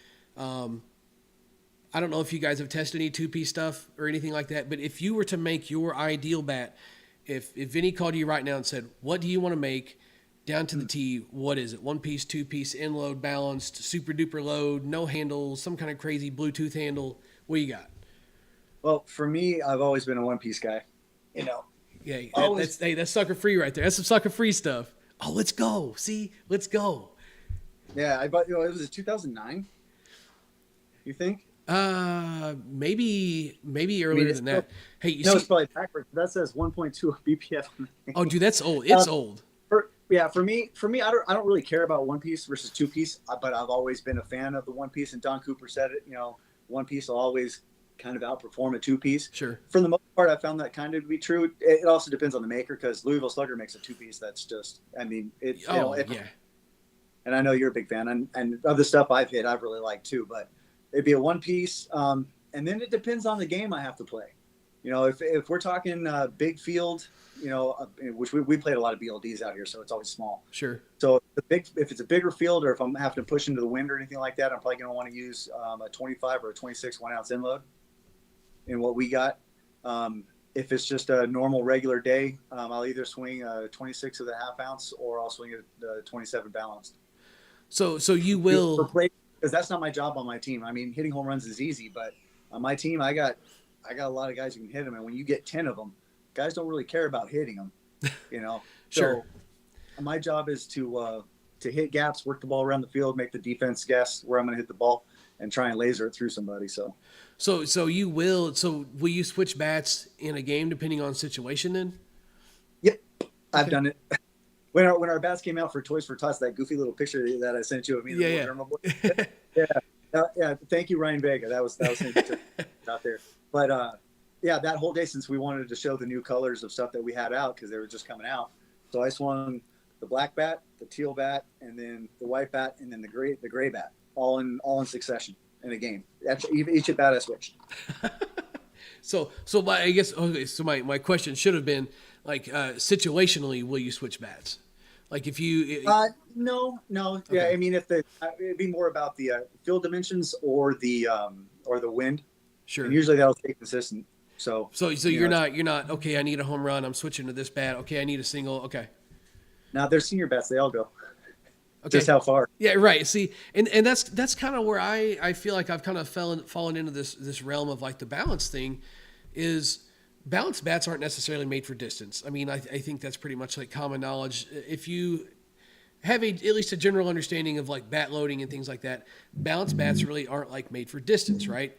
I don't know if you guys have tested any two-piece stuff or anything like that, but if you were to make your ideal bat, if Vinny called you right now and said, what do you want to make down to the T, what is it? One-piece, two-piece, Inload, balanced, super-duper load, no handle, some kind of crazy Bluetooth handle, what do you got? Well, for me, I've always been a one-piece guy, Yeah, that's sucker-free right there. That's some sucker-free stuff. Oh, let's go. See? Let's go. Yeah, I bought, it was 2009, you think? Maybe earlier than that. Hey, it's probably backwards. That says 1.2 BPF. Oh, dude, that's old. It's old. For me, I don't really care about one piece versus two piece, but I've always been a fan of the one piece. And Don Cooper said it. One piece will always kind of outperform a two piece. Sure. For the most part, I found that kind of to be true. It also depends on the maker, because Louisville Slugger makes a two piece that's just. I mean, yeah. And I know you're a big fan, and of the stuff I've hit, I've really liked too, but. It'd be a one piece, and then it depends on the game I have to play. If we're talking big field, which we played a lot of BLDs out here, so it's always small. Sure. So if it's a bigger field, or if I'm having to push into the wind or anything like that, I'm probably going to want to use a 25 or a 26 1-ounce Inload in what we got. If it's just a normal regular day, I'll either swing a 26 of the half-ounce, or I'll swing a 27 balanced. So you will. Because that's not my job on my team. I mean, hitting home runs is easy, but on my team, I got a lot of guys who can hit them. And when you get 10 of them, guys don't really care about hitting them, Sure. So my job is to hit gaps, work the ball around the field, make the defense guess where I'm going to hit the ball, and try and laser it through somebody. So you will. So will you switch bats in a game depending on situation then? Yep, I've done it. When our bats came out for Toys for Tots, that goofy little picture that I sent you of me, yeah. Thank you, Ryan Vega. That was out there. But that whole day, since we wanted to show the new colors of stuff that we had out because they were just coming out, so I swung the black bat, the teal bat, and then the white bat, and then the gray bat, all in succession in a game. That's each at bat I switched. So I guess okay. So my question should have been like situationally, will you switch bats? Like if you no. Okay. Yeah, I mean, if it'd be more about the field dimensions or the wind. Sure. And usually that'll stay consistent. So you're not okay. I need a home run. I'm switching to this bat. Okay, I need a single. Okay. now they're senior bats. They all go. Okay. Just how far? Yeah, right. See, and that's kind of where I feel like I've kind of fallen into this realm of like the balance thing. Is balanced bats aren't necessarily made for distance. I mean, I think that's pretty much like common knowledge. If you have at least a general understanding of like bat loading and things like that, balanced bats really aren't like made for distance, right?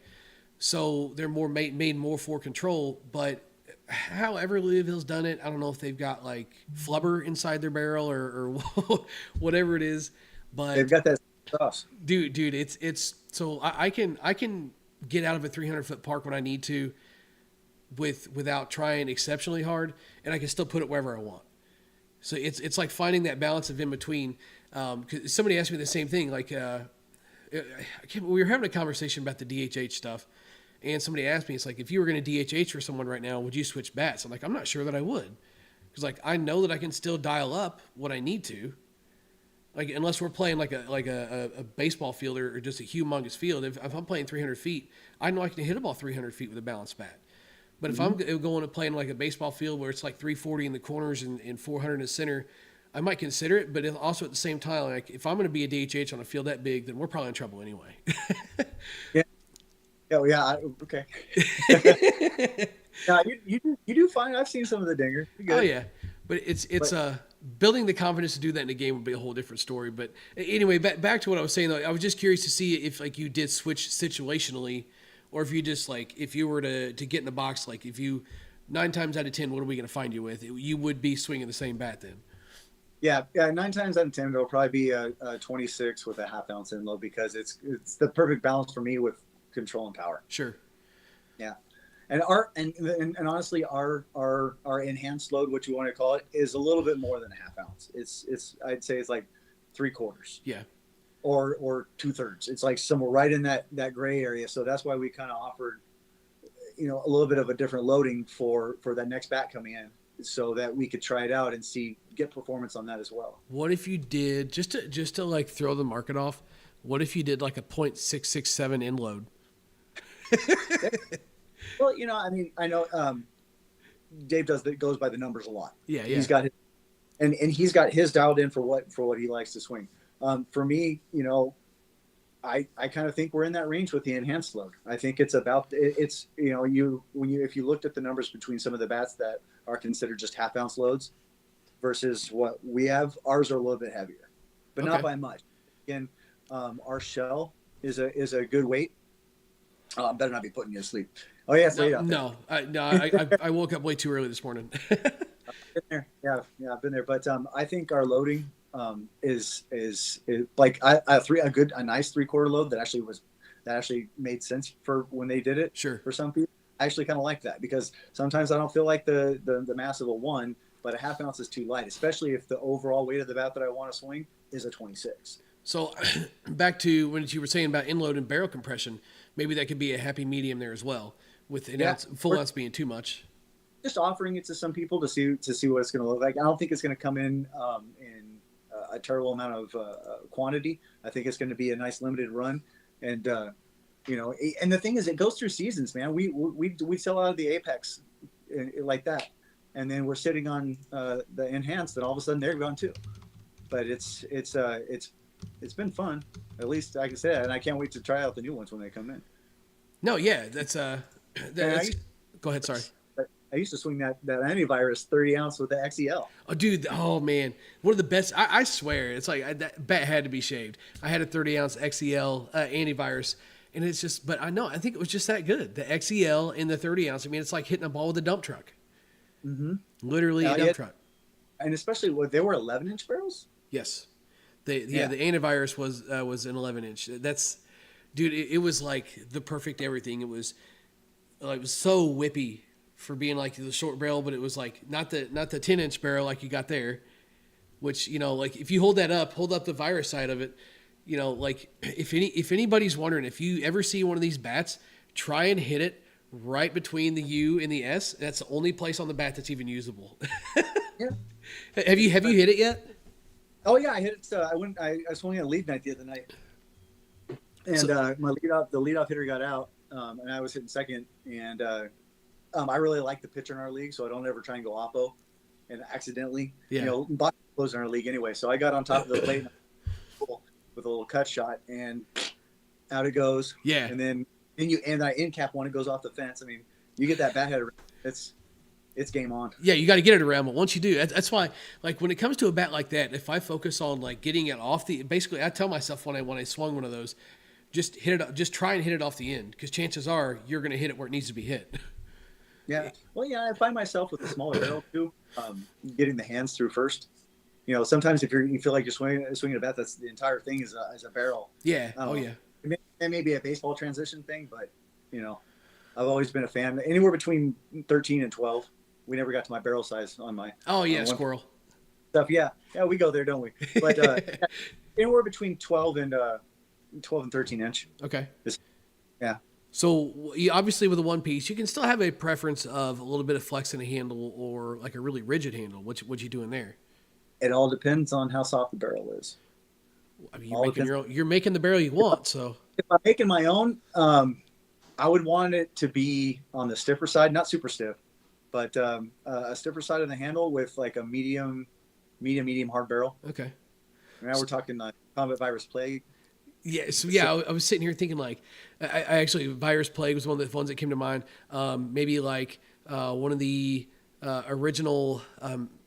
So they're more made more for control. But however Louisville's done it, I don't know if they've got like flubber inside their barrel or whatever it is. But They've got that sauce. dude, it's so I can get out of a 300-foot park when I need to, without trying exceptionally hard, and I can still put it wherever I want. So it's like finding that balance of in between. 'Cause somebody asked me the same thing. Like we were having a conversation about the DHH stuff, and somebody asked me, it's like, if you were going to DHH for someone right now, would you switch bats? I'm like, I'm not sure that I would, because like I know that I can still dial up what I need to. Like unless we're playing like a baseball field or just a humongous field, if I'm playing 300 feet, I know I can hit a ball 300 feet with a balanced bat. But if I'm going to play in like a baseball field where it's like 340 in the corners and 400 in the center, I might consider it. But also at the same time, like if I'm going to be a DHH on a field that big, then we're probably in trouble anyway. Yeah. Oh yeah. Okay. Yeah, you do fine. I've seen some of the dinger. Oh yeah, but it's building the confidence to do that in a game would be a whole different story. But anyway, back to what I was saying though. I was just curious to see if like you did switch situationally, or if you just like if you were to get in the box, like if you 9 times out of 10, what are we going to find you with? You would be swinging the same bat then. Yeah. 9 times out of 10, it'll probably be a 26 with a half ounce Inload, because it's the perfect balance for me with control and power. Sure. Yeah. And and honestly, our enhanced load, what you want to call it, is a little bit more than a half ounce. It's I'd say it's like 3/4. Yeah. Or 2/3. It's like somewhere right in that gray area. So that's why we kind of offered, a little bit of a different loading for that next bat coming in, so that we could try it out and get performance on that as well. What if you did just to like throw the market off? What if you did like a .667 Inload? Well, I mean, I know Dave goes by the numbers a lot. Yeah. He's got his, and he's got his dialed in for what he likes to swing. For me, I kind of think we're in that range with the enhanced load. I think it's about if you looked at the numbers between some of the bats that are considered just half ounce loads versus what we have, ours are a little bit heavier, but not by much. Again, our shell is a good weight. Better not be putting you to sleep. Oh yeah, I woke up way too early this morning. I've been there. Yeah, I've been there. But I think our loading is like a nice 3/4 load that actually made sense for when they did it. Sure. For some people, I actually kind of like that, because sometimes I don't feel like the mass of a 1, but a half ounce is too light, especially if the overall weight of the bat that I want to swing is a 26. So back to when you were saying about Inload and barrel compression, maybe that could be a happy medium there as well, with full ounce being too much. Just offering it to some people to see what it's going to look like. I don't think it's going to come in a terrible amount of quantity. I think it's going to be a nice limited run, and and the thing is, it goes through seasons, man. We sell out of the Apex like that, and then we're sitting on the Enhanced, and all of a sudden they're gone too. But it's been fun, at least I can say that, and I can't wait to try out the new ones when they come in. No, yeah, that's go ahead, sorry. I used to swing that antivirus 30 ounce with the XEL. Oh, dude. Oh, man. One of the best. I swear. It's like that bat had to be shaved. I had a 30 ounce XEL antivirus. And it's just, but I think it was just that good. The XEL and the 30 ounce. I mean, it's like hitting a ball with a dump truck. Mm-hmm. Literally a dump truck. And especially they were 11-inch barrels? Yes. The antivirus was an 11-inch. That's, dude, it was like the perfect everything. It was so whippy for being like the short barrel, but it was like not the 10-inch barrel like you got there, which, like if you hold up the virus side of it, like if anybody's wondering, if you ever see one of these bats, try and hit it right between the U and the S. That's the only place on the bat that's even usable. Yeah. Have you hit it yet? Oh yeah, I hit it. I swung at a lead night the other night, and the leadoff hitter got out, and I was hitting second, and I really like the pitcher in our league, so I don't ever try and go oppo and accidentally, Yeah. box close in our league anyway. So I got on top of the plate with a little cut shot, and out it goes. Yeah. And then I end cap one, it goes off the fence. I mean, you get that bat head, it's game on. Yeah, you got to get it around, but once you do, that's why, like, when it comes to a bat like that, if I focus on, like, getting it off basically, I tell myself when I swung one of those, just try and hit it off the end, because chances are you're going to hit it where it needs to be hit. Yeah. Well, yeah, I find myself with the smaller barrel, too, getting the hands through first. Sometimes if you feel like you're swinging a bat, that's the entire thing is a barrel. Yeah. Oh, yeah. It may be a baseball transition thing, but, I've always been a fan. Anywhere between 13 and 12. We never got to my barrel size on my. Oh, yeah, squirrel. Stuff. Yeah, we go there, don't we? But anywhere between 12 and 13 inch. Okay. Yeah. So obviously with a one piece, you can still have a preference of a little bit of flex in a handle or like a really rigid handle. What you doing there? It all depends on how soft the barrel is. I mean, you're making the barrel you want. So if I'm making my own, I would want it to be on the stiffer side, not super stiff, but a stiffer side of the handle with like a medium hard barrel. Okay. Now we're talking Combat Virus Plague. Yeah. So yeah, I was sitting here thinking like, I actually Virus Plague was one of the ones that came to mind. Maybe like one of the original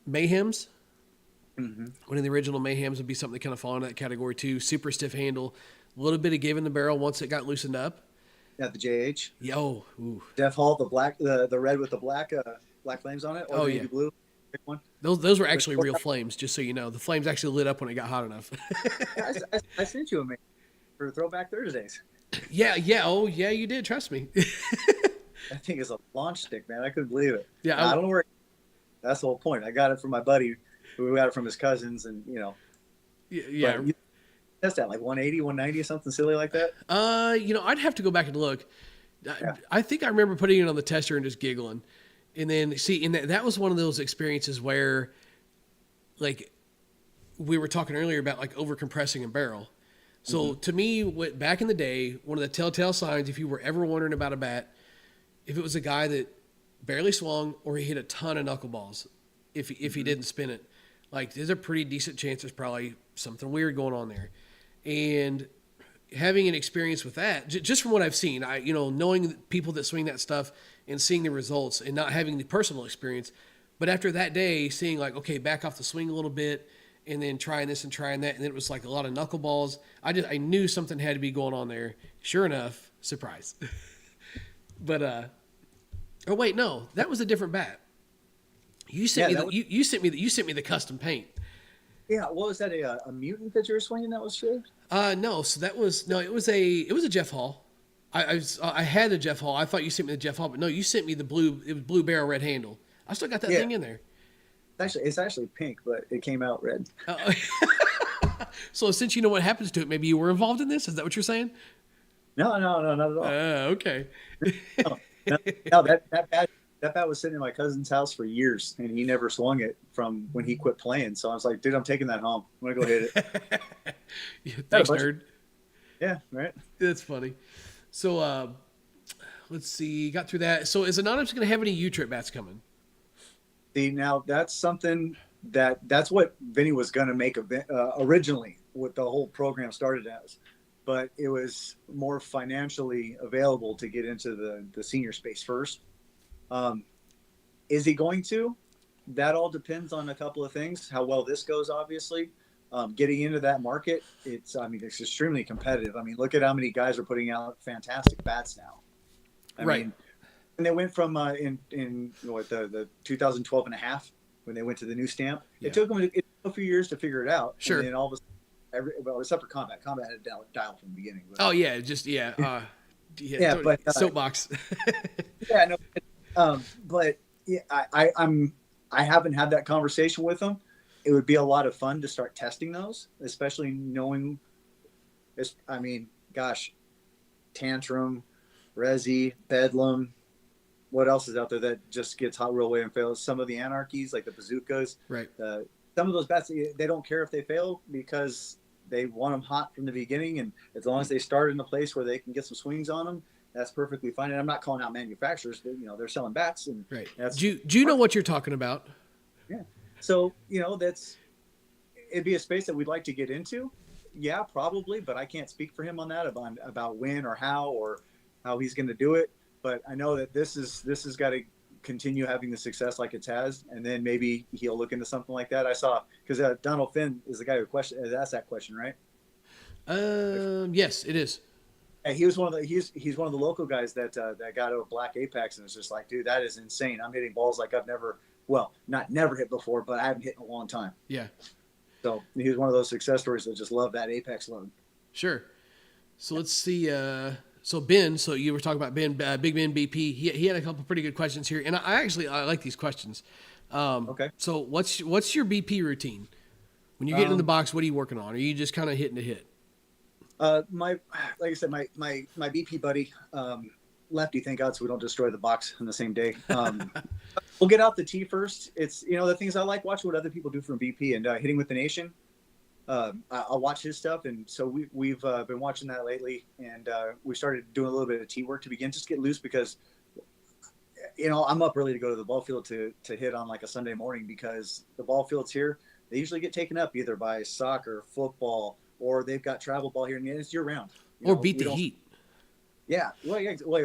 Mayhems. Mm-hmm. One of the original Mayhems would be something that kind of fall into that category too. Super stiff handle, a little bit of give in the barrel once it got loosened up. Yeah, the JH. Yo, ooh. Def Hall, the red with the black flames on it. Or the blue. Pick one. Those were actually real flames, just so you know. The flames actually lit up when it got hot enough. I sent you a mail for Throwback Thursdays. Yeah. Oh, yeah, you did. Trust me. That thing is a launch stick, man. I couldn't believe it. Yeah. I don't worry. That's the whole point. I got it from my buddy who got it from his cousins, and Yeah. That's that like 180, 190 or something silly like that. I'd have to go back and look. Yeah. I think I remember putting it on the tester and just giggling. And then that was one of those experiences where, like, we were talking earlier about like over compressing a barrel. So to me, back in the day, one of the telltale signs, if you were ever wondering about a bat, if it was a guy that barely swung or he hit a ton of knuckleballs, if he didn't spin it, like there's a pretty decent chance there's probably something weird going on there. And having an experience with that, just from what I've seen, knowing people that swing that stuff and seeing the results and not having the personal experience, but after that day, seeing like, okay, back off the swing a little bit and then trying this and trying that. And then it was like a lot of knuckleballs. I knew something had to be going on there. Sure enough, surprise. But, oh wait, no, that was a different bat. You sent me the custom paint. Yeah, what was that? A mutant that you were swinging that was shaved? No. So it was a Jeff Hall. I had a Jeff Hall. I thought you sent me the Jeff Hall, but no, you sent me the blue. It was blue barrel red handle. I still got that thing in there. It's actually pink, but it came out red. So since you know what happens to it, maybe you were involved in this. Is that what you're saying? No, not at all. Okay. No, that bat was sitting in my cousin's house for years, and he never swung it from when he quit playing. So I was like, dude, I'm taking that home. I'm gonna go hit it. Thanks, nerd. Yeah, right. That's funny. So let's see. Got through that. So is Anonymous going to have any U-Trip bats coming? See, now that's something that's what Vinny was going to make originally, what the whole program started as, but it was more financially available to get into the senior space first. Is he going to? That all depends on a couple of things. How well this goes, obviously. Getting into that market, it's extremely competitive. I mean, look at how many guys are putting out fantastic bats now. I mean, and they went from in the 2012 and a half when they went to the new stamp. It took them a few years to figure it out. Sure. And then all of a sudden, except for Combat had a dial from the beginning. But, but soapbox. Yeah, no. But yeah, I haven't had that conversation with them. It would be a lot of fun to start testing those, especially knowing. Tantrum, Resi, Bedlam. What else is out there that just gets hot real way and fails? Some of the anarchies, like the bazookas. Right. Some of those bats, they don't care if they fail because they want them hot from the beginning, and as long as they start in a place where they can get some swings on them, that's perfectly fine. And I'm not calling out manufacturers. They're selling bats, and Right. that's Do you know what you're talking about? yeah. So it'd be a space that we'd like to get into. Yeah, probably, but I can't speak for him on that about when or how he's going to do it. But I know that this has got to continue having the success like it has, and then maybe he'll look into something like that. I saw because Donald Finn is the guy who asked that question, right? Yes, it is. And he was he's one of the local guys that got a black apex, and it's just like, dude, that is insane. I'm hitting balls like I've not never hit before, but I haven't hit in a long time. Yeah. So he was one of those success stories that just love that apex load. Sure. So let's see. So Ben, so you were talking about Ben, Big Ben BP. He had a couple pretty good questions here, and I like these questions. Okay. So what's your BP routine when you're getting in the box? What are you working on? Are you just kind of hitting to hit? Like I said, my BP buddy, lefty, thank God, so we don't destroy the box in the same day. We'll get out the tee first. It's, the things I like watching what other people do from BP and hitting with the nation. I'll watch his stuff. And so we've been watching that lately, and we started doing a little bit of tee work to begin, just get loose because, I'm up early to go to the ball field to hit on like a Sunday morning because the ball fields here, they usually get taken up either by soccer, football, or they've got travel ball here, and it's year round. Or beat the heat. Yeah. Well,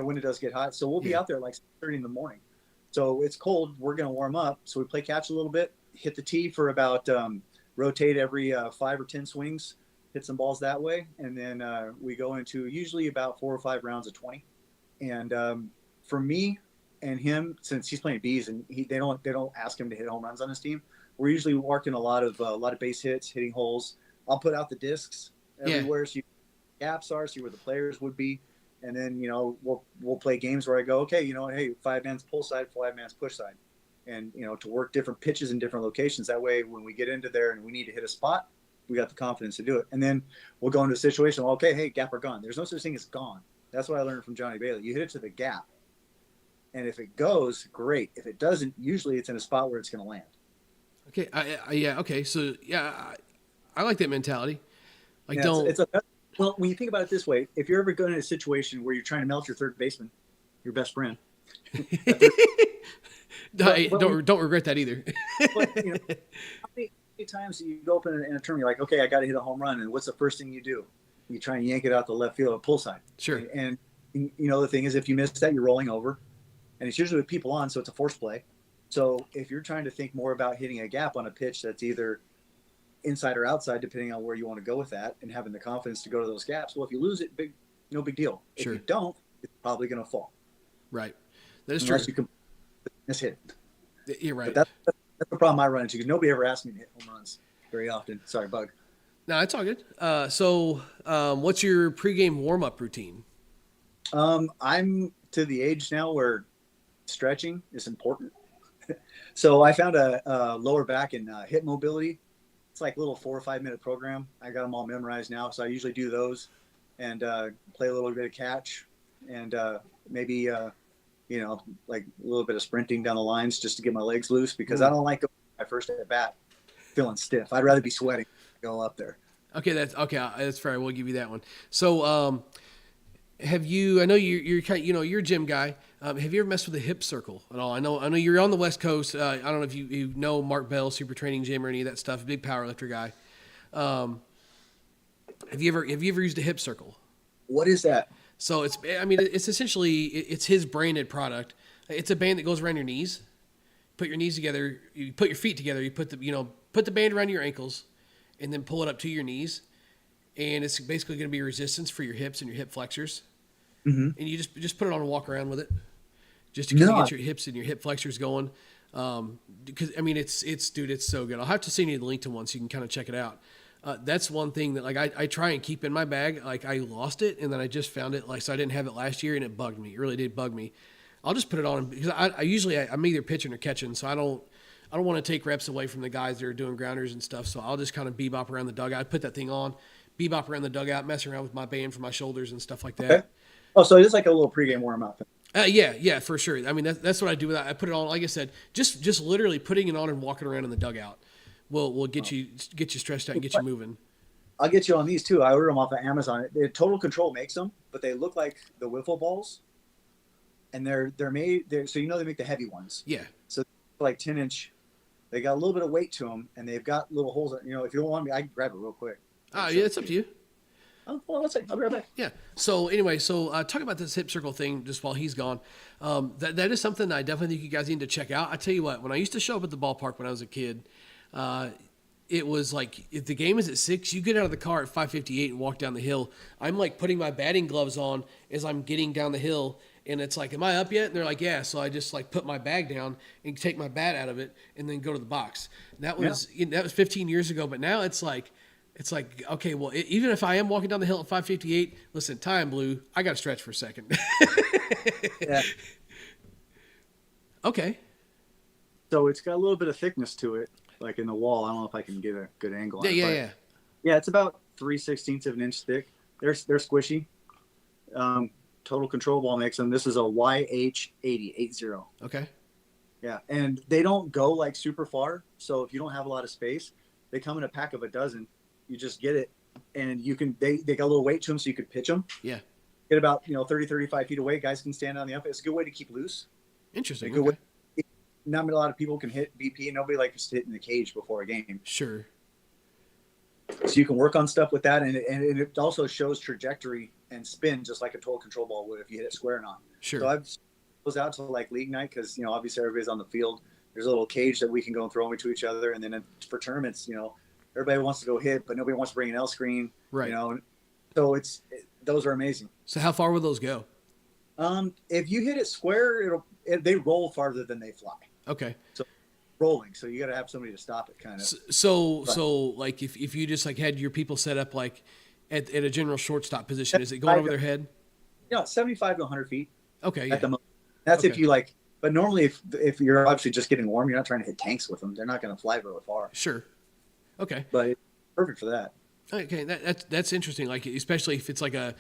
when it does get hot. So we'll be out there like 6:30 in the morning. So it's cold. We're going to warm up. So we play catch a little bit, hit the tee for about, rotate every 5 or 10 swings, hit some balls that way. And then we go into usually about 4 or 5 rounds of 20. And for me and him, since he's playing Bs and they don't ask him to hit home runs on his team, we're usually working a lot of base hits, hitting holes. I'll put out the discs everywhere, so gaps are, see where the players would be, and then we'll play games where I go, okay, hey, 5 man's pull side, 5 man's push side, and to work different pitches in different locations. That way, when we get into there and we need to hit a spot, we got the confidence to do it. And then we'll go into a situation, well, okay, hey, gap or gone. There's no such thing as gone. That's what I learned from Johnny Bailey. You hit it to the gap, and if it goes, great. If it doesn't, usually it's in a spot where it's going to land. Okay. Okay. So I like that mentality. Like, well, when you think about it this way, if you're ever going in a situation where you're trying to melt your third baseman, your best friend, don't regret that either. But, how many times do you go up in a tournament, you're like, okay, I got to hit a home run, and what's the first thing you do? You try and yank it out the left field, pull side. Sure. And the thing is, if you miss that, you're rolling over, and it's usually with people on, so it's a force play. So if you're trying to think more about hitting a gap on a pitch that's either inside or outside, depending on where you want to go with that, and having the confidence to go to those gaps. Well, if you lose it, no big deal. Sure. If you don't, it's probably going to fall. Right. That is Unless true. You can miss hit. You're right. But that's the problem I run into because nobody ever asks me to hit home runs very often. Sorry, Bug. No, it's all good. So what's your pregame warm-up routine? I'm to the age now where stretching is important. So I found a lower back and hip mobility. It's like a little 4 or 5 minute program. I got them all memorized now. So I usually do those and play a little bit of catch and maybe, like a little bit of sprinting down the lines just to get my legs loose because I don't like going my first at bat feeling stiff. I'd rather be sweating than go up there. Okay, that's fair. We'll give you that one. So have you, I know you're kind of, you're a gym guy. Have you ever messed with a hip circle at all? I know you're on the West Coast. I don't know if you know Mark Bell, Super Training Gym or any of that stuff, big powerlifter guy. Have you ever used a hip circle? What is that? So it's essentially, it's his branded product. It's a band that goes around your knees. Put your knees together, you put your feet together, you put the band around your ankles and then pull it up to your knees. And it's basically going to be resistance for your hips and your hip flexors. Mm-hmm. And you just put it on and walk around with it. Just to kind of get your hips and your hip flexors going. Because it's so good. I'll have to send you the link to one so you can kind of check it out. That's one thing that I try and keep in my bag. Like I lost it and then I just found it. So I didn't have it last year and it bugged me. It really did bug me. I'll just put it on because I'm either pitching or catching. So I don't want to take reps away from the guys that are doing grounders and stuff. So I'll just kind of bebop around the dugout. I put that thing on, bebop around the dugout, mess around with my band for my shoulders and stuff like that. Okay. Oh, so it's like a little pregame warm up. Yeah, for sure. I mean, that's what I do with that. I put it on, like I said, just literally putting it on and walking around in the dugout will get you stretched out and get you moving. I'll get you on these too. I ordered them off of Amazon. Total Control makes them. but they look like the wiffle balls, and they're made. So they make the heavy ones. Yeah. So like 10-inch. They got a little bit of weight to them, and they've got little holes. If you don't want me, I can grab it real quick. Yeah, it's up to you. Oh, well, let's see. I'll be right back. Yeah. So anyway, talk about this hip circle thing just while he's gone. That is something that I definitely think you guys need to check out. I tell you what, when I used to show up at the ballpark when I was a kid, it was like if the game is at 6, you get out of the car at 5:58 and walk down the hill. I'm like putting my batting gloves on as I'm getting down the hill. And it's like, am I up yet? And they're like, yeah. So I just like put my bag down and take my bat out of it and then go to the box. And that was 15 years ago. But now it's like, okay, well, even if I am walking down the hill at 5:58, listen, time blew. I got to stretch for a second. Yeah. Okay. So it's got a little bit of thickness to it, like in the wall. I don't know if I can get a good angle on it. Yeah. Yeah, it's about 3/16 of an inch thick. They're squishy. Total Control ball makes them. This is a YH80. Okay. Yeah, and they don't go like super far. So if you don't have a lot of space, they come in a pack of a dozen. You just get it, and you can. They got a little weight to them, so you could pitch them. Yeah. Get about 30, 35 feet away. Guys can stand on the up. It's a good way to keep loose. Interesting. A good way. Not a lot of people can hit BP, and nobody likes to hit in the cage before a game. Sure. So you can work on stuff with that, and it also shows trajectory and spin just like a Total Control ball would if you hit it square or not. Sure. So I've goes out to like league night because obviously everybody's on the field. There's a little cage that we can go and throw into each other, and then for tournaments, everybody wants to go hit, but nobody wants to bring an L screen. Right. So those are amazing. So how far will those go? If you hit it square, they roll farther than they fly. Okay. So rolling, so you got to have somebody to stop it, kind of. So like if you just like had your people set up like at a general shortstop position, is it going over their head? 75 to 100 feet. Okay. At the moment. That's if you like. But normally, if you're obviously just getting warm, you're not trying to hit tanks with them. They're not going to fly very far. Sure. Okay. But it's perfect for that. Okay, that's interesting. Like especially if it's like where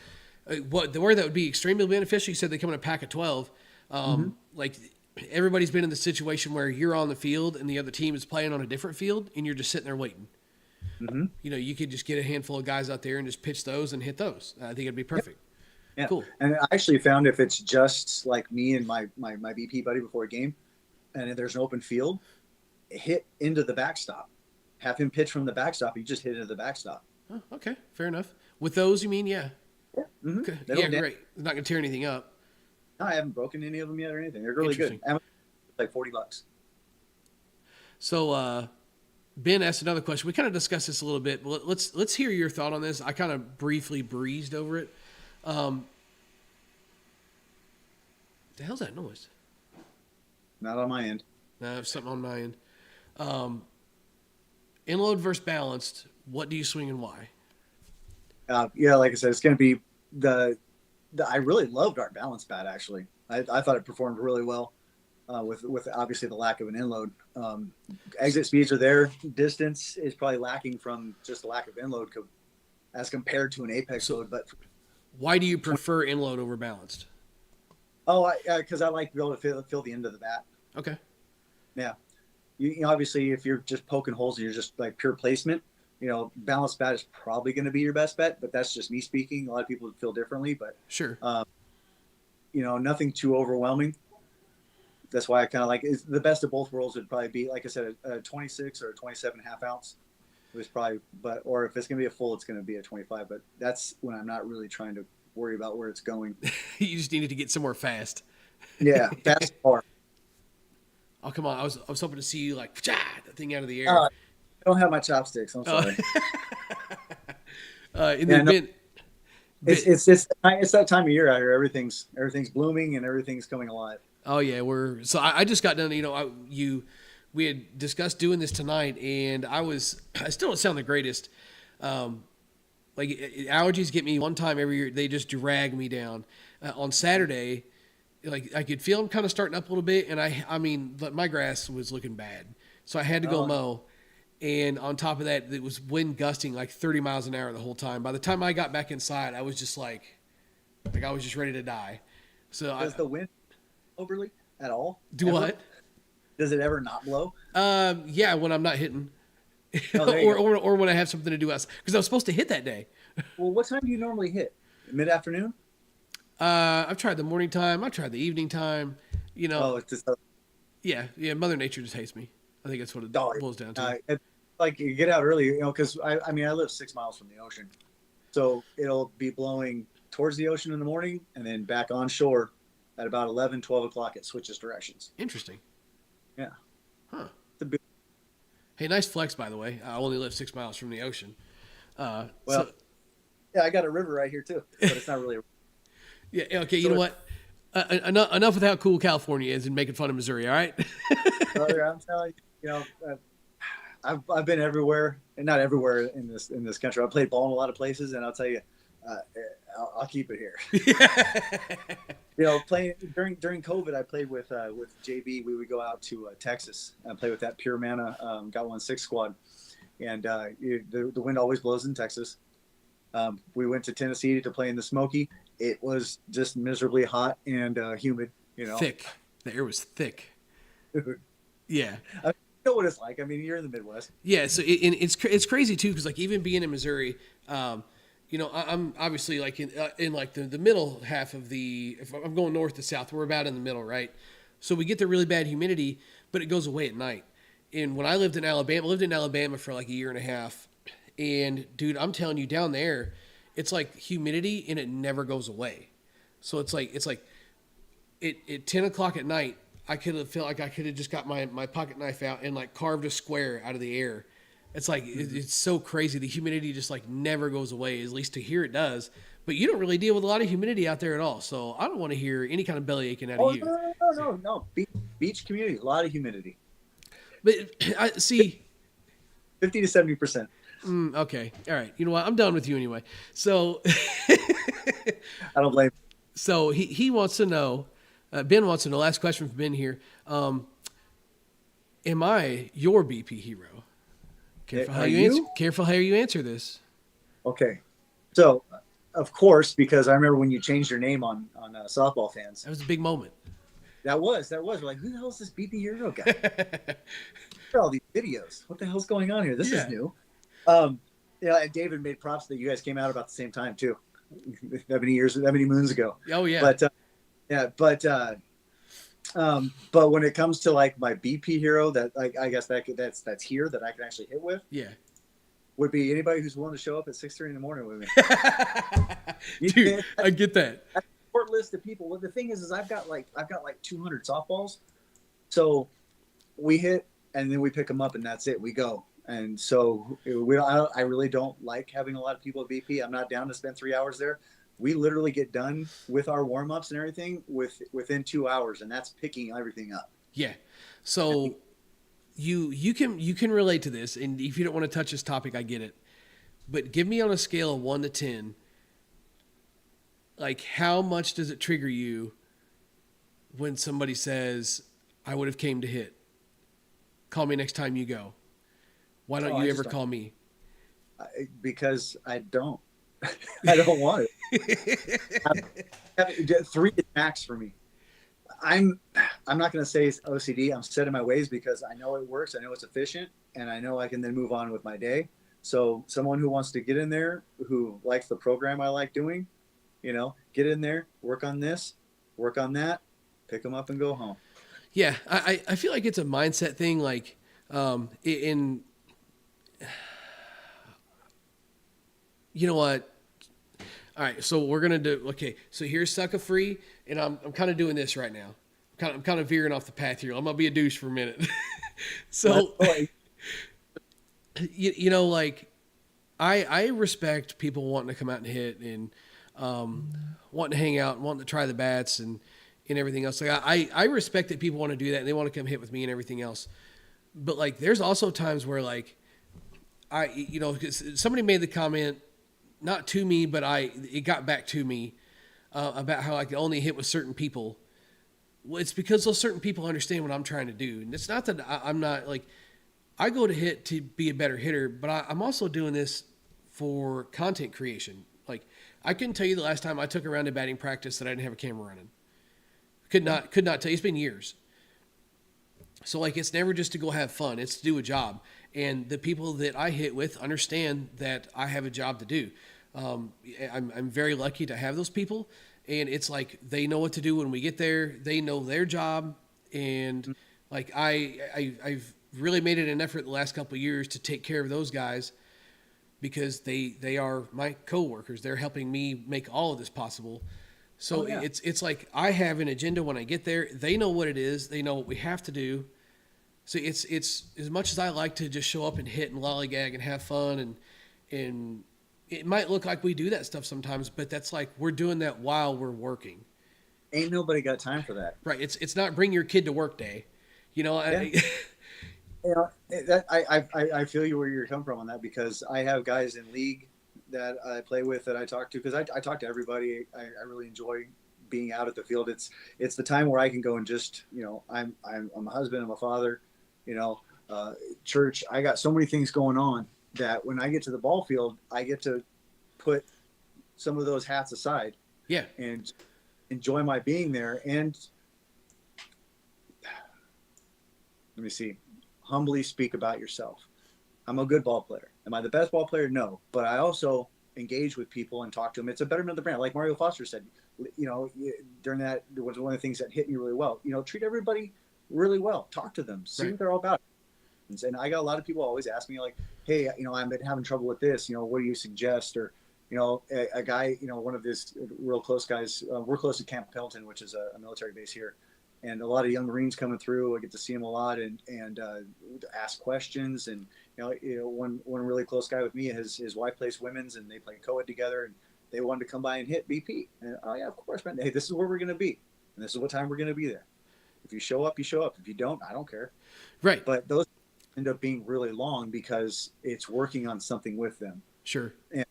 that would be extremely beneficial. You said they come in a pack of 12. Like everybody's been in the situation where you're on the field and the other team is playing on a different field, and you're just sitting there waiting. Mm-hmm. You could just get a handful of guys out there and just pitch those and hit those. I think it'd be perfect. Yeah. Cool. And I actually found if it's just like me and my BP buddy before a game, and if there's an open field, hit into the backstop. Have him pitch from the backstop. You just hit into the backstop. Oh, okay, fair enough. With those, you mean? Yeah. Yeah. Mm-hmm. Okay. Yeah, great. It's not going to tear anything up. No, I haven't broken any of them yet or anything. They're really good. Like $40. So Ben asked another question. We kind of discussed this a little bit, but let's hear your thought on this. I kind of briefly breezed over it. The hell's that noise? Not on my end. No, something on my end. Inload versus balanced. What do you swing and why? Yeah, like I said, it's going to be I really loved our balance bat, actually. I thought it performed really well with obviously the lack of an inload. Exit speeds are there. Distance is probably lacking from just the lack of inload as compared to an apex load. But why do you prefer inload over balanced? Oh, because I like to be able to feel the end of the bat. Okay. Yeah. You obviously, if you're just poking holes and you're just like pure placement, balanced bat is probably going to be your best bet, but that's just me speaking. A lot of people feel differently, but sure. Nothing too overwhelming. That's why I kind of like the best of both worlds would probably be, like I said, a 26 or a 27.5 ounce. It was probably, or if it's going to be a full, it's going to be a 25, but that's when I'm not really trying to worry about where it's going. You just needed to get somewhere fast. Yeah. Fast far. Oh, come on. I was hoping to see you like, that thing out of the air. I don't have my chopsticks. I'm sorry. It's that time of year out here. Everything's blooming and everything's coming alive. Oh yeah, I just got done. We had discussed doing this tonight, and I still don't sound the greatest. Like allergies get me one time every year. They just drag me down. On Saturday, like I could feel them kind of starting up a little bit, and I mean, my grass was looking bad, so I had to go mow. And on top of that, it was wind gusting like 30 miles an hour the whole time. By the time I got back inside, I was just like I was just ready to die. So does the wind overly at all? Do ever? What? Does it ever not blow? Yeah, when I'm not hitting, or when I have something to do else, because I was supposed to hit that day. Well, what time do you normally hit? Mid-afternoon? I've tried the morning time. I've tried the evening time. You know, Oh, it's just yeah. Mother Nature just hates me. I think that's what it oh, boils down to. like you get out early, because I mean I live 6 miles from the ocean, so it'll be blowing towards the ocean in the morning and then back on shore at about 11, 12 o'clock. It switches directions. Interesting. Yeah. Huh. It's a big, Hey, nice flex, by the way. I only live 6 miles from the ocean. well, yeah, I got a river right here too, but it's not really. Yeah. Okay. You So know what? Enough with how cool California is and making fun of Missouri. All right. brother, I'm telling you, I've been everywhere, and not everywhere in this country. I played ball in a lot of places, and I'll tell you, uh, I'll keep it here. Playing during COVID, I played with JB. We would go out to Texas and play with that Pure Mana Got 1-6 squad, and the wind always blows in Texas. We went to Tennessee to play in the Smoky. It was just miserably hot and humid. Thick. The air was thick. Yeah. I know what it's like. I mean, you're in the Midwest. Yeah. So it's crazy too, because like even being in Missouri, I'm obviously like in like the middle half of if I'm going north to south, we're about in the middle, right? So we get the really bad humidity, but it goes away at night. And when I lived in Alabama for like a year and a half, and dude, I'm telling you, down there, it's like humidity and it never goes away. So it's like at 10 o'clock at night, I could have felt like I could have just got my pocket knife out and like carved a square out of the air. It's like, it's so crazy. The humidity just like never goes away, at least to here it does. But you don't really deal with a lot of humidity out there at all. So I don't want to hear any kind of belly aching out of you. No. Beach community, a lot of humidity. But I see. 50 to 70%. Okay. All right. You know what? I'm done with you anyway. So I don't blame. So he wants to know, Ben wants to know, last question from Ben here. Am I your BP hero? Careful how you answer this. Okay. So, of course, because I remember when you changed your name on Softball Fans. That was a big moment. That was. We're like, who the hell is this BP Hero guy? Look at all these videos. What the hell's going on here? This is new. And David made props that you guys came out about the same time too. that many moons ago. Oh yeah. But when it comes to like my BP Hero, that I guess that's here that I can actually hit with. Yeah. Would be anybody who's willing to show up at 6:30 in the morning with me. Dude, I get that. That's a short list of people. Well, the thing is I've got like 200 softballs, so we hit and then we pick them up and that's it. We go. And so I really don't like having a lot of people at BP. I'm not down to spend 3 hours there. We literally get done with our warm-ups and everything within 2 hours, and that's picking everything up. Yeah. So you can relate to this, and if you don't want to touch this topic, I get it. But give me on a scale of 1 to 10, like how much does it trigger you when somebody says, I would have came to hit? Call me next time you go. Why don't you ever call me? Because I don't. I don't want it. 3 is max for me. I'm not going to say it's OCD. I'm set in my ways because I know it works. I know it's efficient, and I know I can then move on with my day. So someone who wants to get in there, who likes the program I like doing, get in there, work on this, work on that, pick them up and go home. Yeah, I feel like it's a mindset thing. Like you know what? All right, so we're gonna do. Okay, so here's sucker free, and I'm kind of doing this right now. I'm kind of veering off the path here. I'm gonna be a douche for a minute. So, like I respect people wanting to come out and hit and wanting to hang out, and wanting to try the bats and everything else. Like I respect that people want to do that and they want to come hit with me and everything else. But like, there's also times where like somebody made the comment. Not to me, but it got back to me about how I can only hit with certain people. Well, it's because those certain people understand what I'm trying to do. And it's not that I'm not like, I go to hit to be a better hitter, but I'm also doing this for content creation. Like I couldn't tell you the last time I took a round of batting practice that I didn't have a camera running. Could not tell you. It's been years. So like, it's never just to go have fun. It's to do a job. And the people that I hit with understand that I have a job to do. I'm very lucky to have those people. And it's like they know what to do when we get there. They know their job, and like I've really made it an effort the last couple of years to take care of those guys because they are my coworkers. They're helping me make all of this possible. So it's like I have an agenda when I get there. They know what it is. They know what we have to do. So it's as much as I like to just show up and hit and lollygag and have fun and it might look like we do that stuff sometimes, but that's like we're doing that while we're working. Ain't nobody got time for that. Right. It's not bring your kid to work day. You know, I feel you where you're coming from on that, because I have guys in league that I play with that I talk to, because I talk to everybody. I really enjoy being out at the field. It's the time where I can go and just, I'm a husband, I'm a father, church. I got so many things going on that when I get to the ball field, I get to put some of those hats aside. Yeah. And enjoy my being there. And let me see, humbly speak about yourself. I'm a good ball player. Am I the best ball player? No, but I also engage with people and talk to them. It's a betterment of the brand. Like Mario Foster said, during that, it was one of the things that hit me really well. Treat everybody really well. Talk to them. See what they're all about. And I got a lot of people always ask me like, hey, I've been having trouble with this. What do you suggest? Or, a guy, one of his real close guys, we're close to Camp Pendleton, which is a military base here. And a lot of young Marines coming through. I get to see them a lot and ask questions. And, one really close guy with me, his wife plays women's and they play co-ed together. And they wanted to come by and hit BP. And, oh, yeah, of course, man. Hey, this is where we're going to be. And this is what time we're going to be there. If you show up, you show up. If you don't, I don't care. Right. But those end up being really long because it's working on something with them. Sure. And,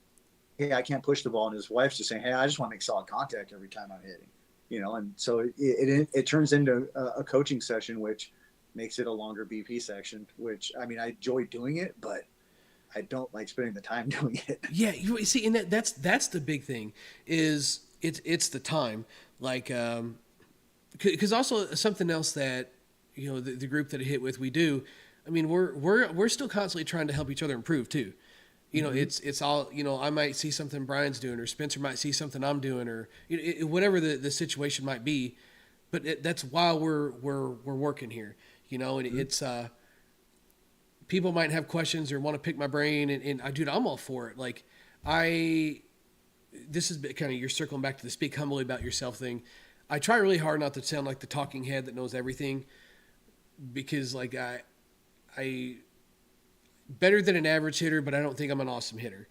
hey, I can't push the ball. And his wife's just saying, hey, I just want to make solid contact every time I'm hitting. And so it turns into a coaching session, which makes it a longer BP section, which, I enjoy doing it, but I don't like spending the time doing it. Yeah. You see, and that's the big thing is it's the time. Like, cause also something else that, the group that I hit with, we do, we're still constantly trying to help each other improve too. It's all, I might see something Brian's doing, or Spencer might see something I'm doing, or whatever the situation might be. But that's why we're working here, and it's, people might have questions or want to pick my brain and I'm all for it. Like this is kind of, you're circling back to the speak humbly about yourself thing. I try really hard not to sound like the talking head that knows everything, because like I better than an average hitter, but I don't think I'm an awesome hitter.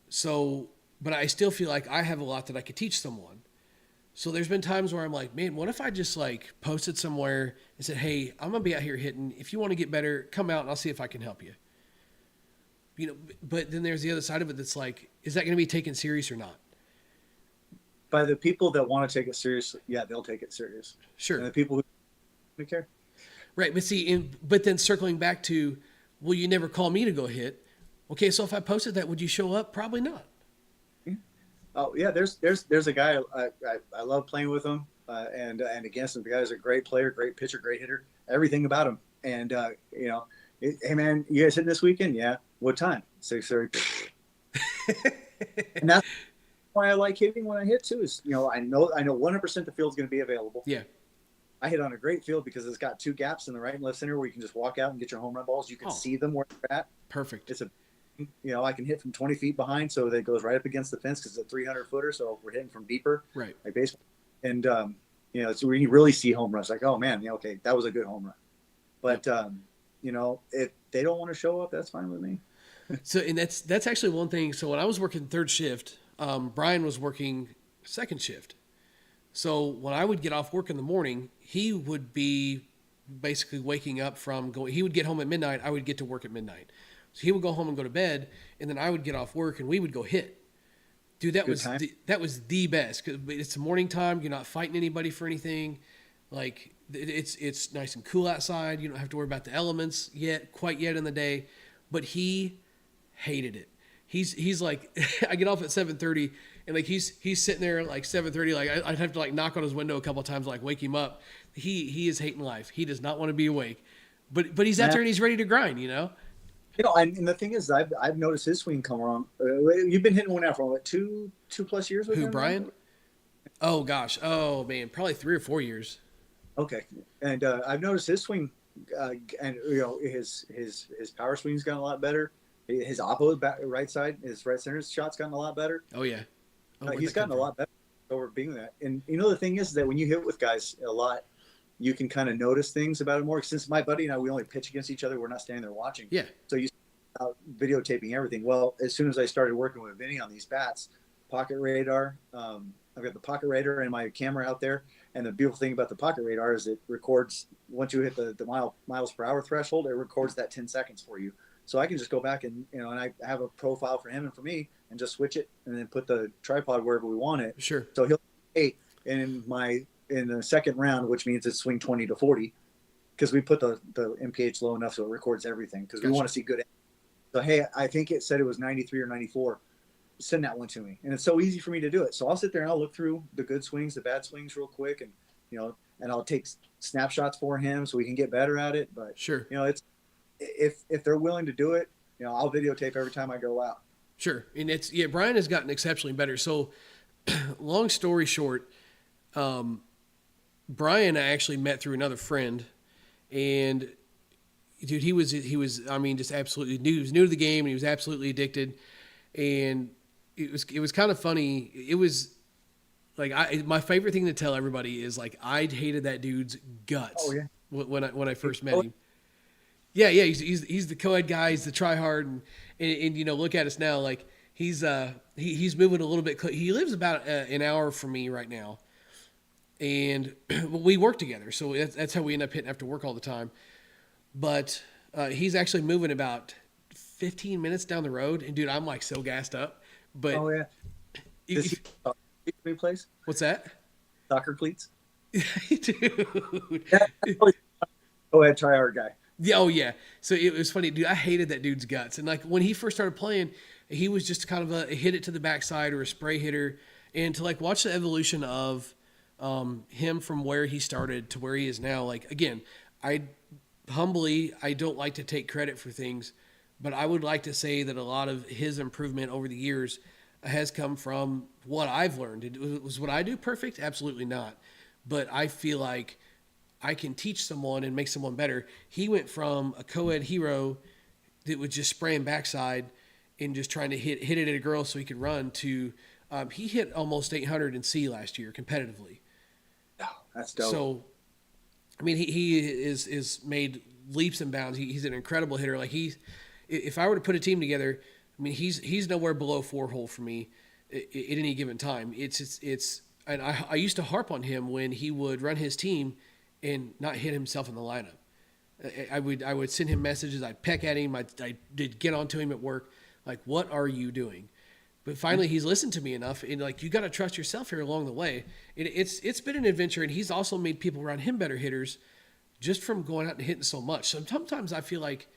So, but I still feel like I have a lot that I could teach someone. So there's been times where I'm like, man, what if I just like posted somewhere and said, hey, I'm going to be out here hitting. If you want to get better, come out and I'll see if I can help you. But then there's the other side of it that's like, is that going to be taken serious or not? By the people that want to take it serious, yeah, they'll take it serious. Sure. And the people who don't care. Right. But see, but then circling back to, well, you never call me to go hit. Okay, so if I posted that, would you show up? Probably not. Oh yeah, there's a guy I love playing with him and against him. The guy's a great player, great pitcher, great hitter, everything about him. And hey man, you guys hitting this weekend? Yeah. What time? 6:30. And that's why I like hitting when I hit too. Is I know 100% the field's going to be available. Yeah. I hit on a great field because it's got two gaps in the right and left center where you can just walk out and get your home run balls. You can see them where they're at. Perfect. It's I can hit from 20 feet behind, so that it goes right up against the fence because it's a 300-footer. So we're hitting from deeper, right? Like baseball, and so where you really see home runs. Like, oh man, okay, that was a good home run. But if they don't want to show up, that's fine with me. So, and that's actually one thing. So when I was working third shift, Brian was working second shift. So when I would get off work in the morning, he would be basically waking up from going. He would get home at midnight. I would get to work at midnight. So he would go home and go to bed, and then I would get off work and we would go hit. Dude, that was the best. 'Cause it's the morning time. You're not fighting anybody for anything. Like it's nice and cool outside. You don't have to worry about the elements quite yet in the day. But he hated it. He's like, I get off at 7:30, and like he's sitting there like 7:30. Like I'd have to like knock on his window a couple of times, like wake him up. He is hating life. He does not want to be awake, but he's out there and he's ready to grind. And the thing is, I've noticed his swing come around. You've been hitting one out for what, two plus years with him? Brian? Oh gosh. Oh man, probably 3 or 4 years. Okay, and I've noticed his swing, and his power swing's gotten a lot better. His oppo right side, his right center shot's gotten a lot better. Oh yeah. Oh, where'd He's that come gotten a from? lot better over being that. And the thing is that when you hit with guys a lot, you can kind of notice things about it more. Since my buddy and I, we only pitch against each other. We're not standing there watching. Yeah. So you videotaping everything. Well, as soon as I started working with Vinny on these bats, pocket radar, I've got the pocket radar and my camera out there. And the beautiful thing about the pocket radar is it records once you hit the miles per hour threshold, it records that 10 seconds for you. So I can just go back and and I have a profile for him and for me and just switch it and then put the tripod wherever we want it. Sure. So he'll 8 in the second round, which means it's swing 20 to 40 because we put the MPH low enough so it records everything because we want to see good. So, hey, I think it said it was 93 or 94. Send that one to me. And it's so easy for me to do it. So I'll sit there and I'll look through the good swings, the bad swings real quick. And, and I'll take snapshots for him so we can get better at it. But, Sure. It's, if they're willing to do it, I'll videotape every time I go out. Sure. And Brian has gotten exceptionally better. So long story short, Brian I actually met through another friend, and dude, he was I mean, just absolutely new. He was new to the game and he was absolutely addicted. And it was kind of funny. It was like my favorite thing to tell everybody is like I hated that dude's guts. Oh, yeah. When I first met him. Yeah, he's the co-ed guy. He's the try hard, and look at us now. Like he's moving a little bit. He lives about an hour from me right now, and we work together. So that's how we end up hitting after work all the time. But he's actually moving about 15 minutes down the road, and dude, I'm like so gassed up. But oh yeah, does he plays? What's that? Soccer cleats, dude. Go ahead, try our guy. Yeah, oh yeah. So it was funny, dude. I hated that dude's guts, and like when he first started playing, he was just kind of a hit it to the backside or a spray hitter, and to like watch the evolution of him from where he started to where he is now. Like again, I don't like to take credit for things, but I would like to say that a lot of his improvement over the years has come from what I've learned. Was what I do perfect? Absolutely not. But I feel like I can teach someone and make someone better. He went from a co-ed hero that was just spraying backside and just trying to hit it at a girl so he could run to he hit almost 800 in C last year competitively. Oh, that's dope. So, I mean, he is made leaps and bounds. He's an incredible hitter. Like if I were to put a team together, I mean, he's nowhere below 4-hole for me at any given time. And I used to harp on him when he would run his team and not hit himself in the lineup. I would send him messages. I'd peck at him. I did get onto him at work. Like, what are you doing? But finally, he's listened to me enough, and like, you got to trust yourself here along the way. It's been an adventure, and he's also made people around him better hitters, just from going out and hitting so much. So sometimes I feel like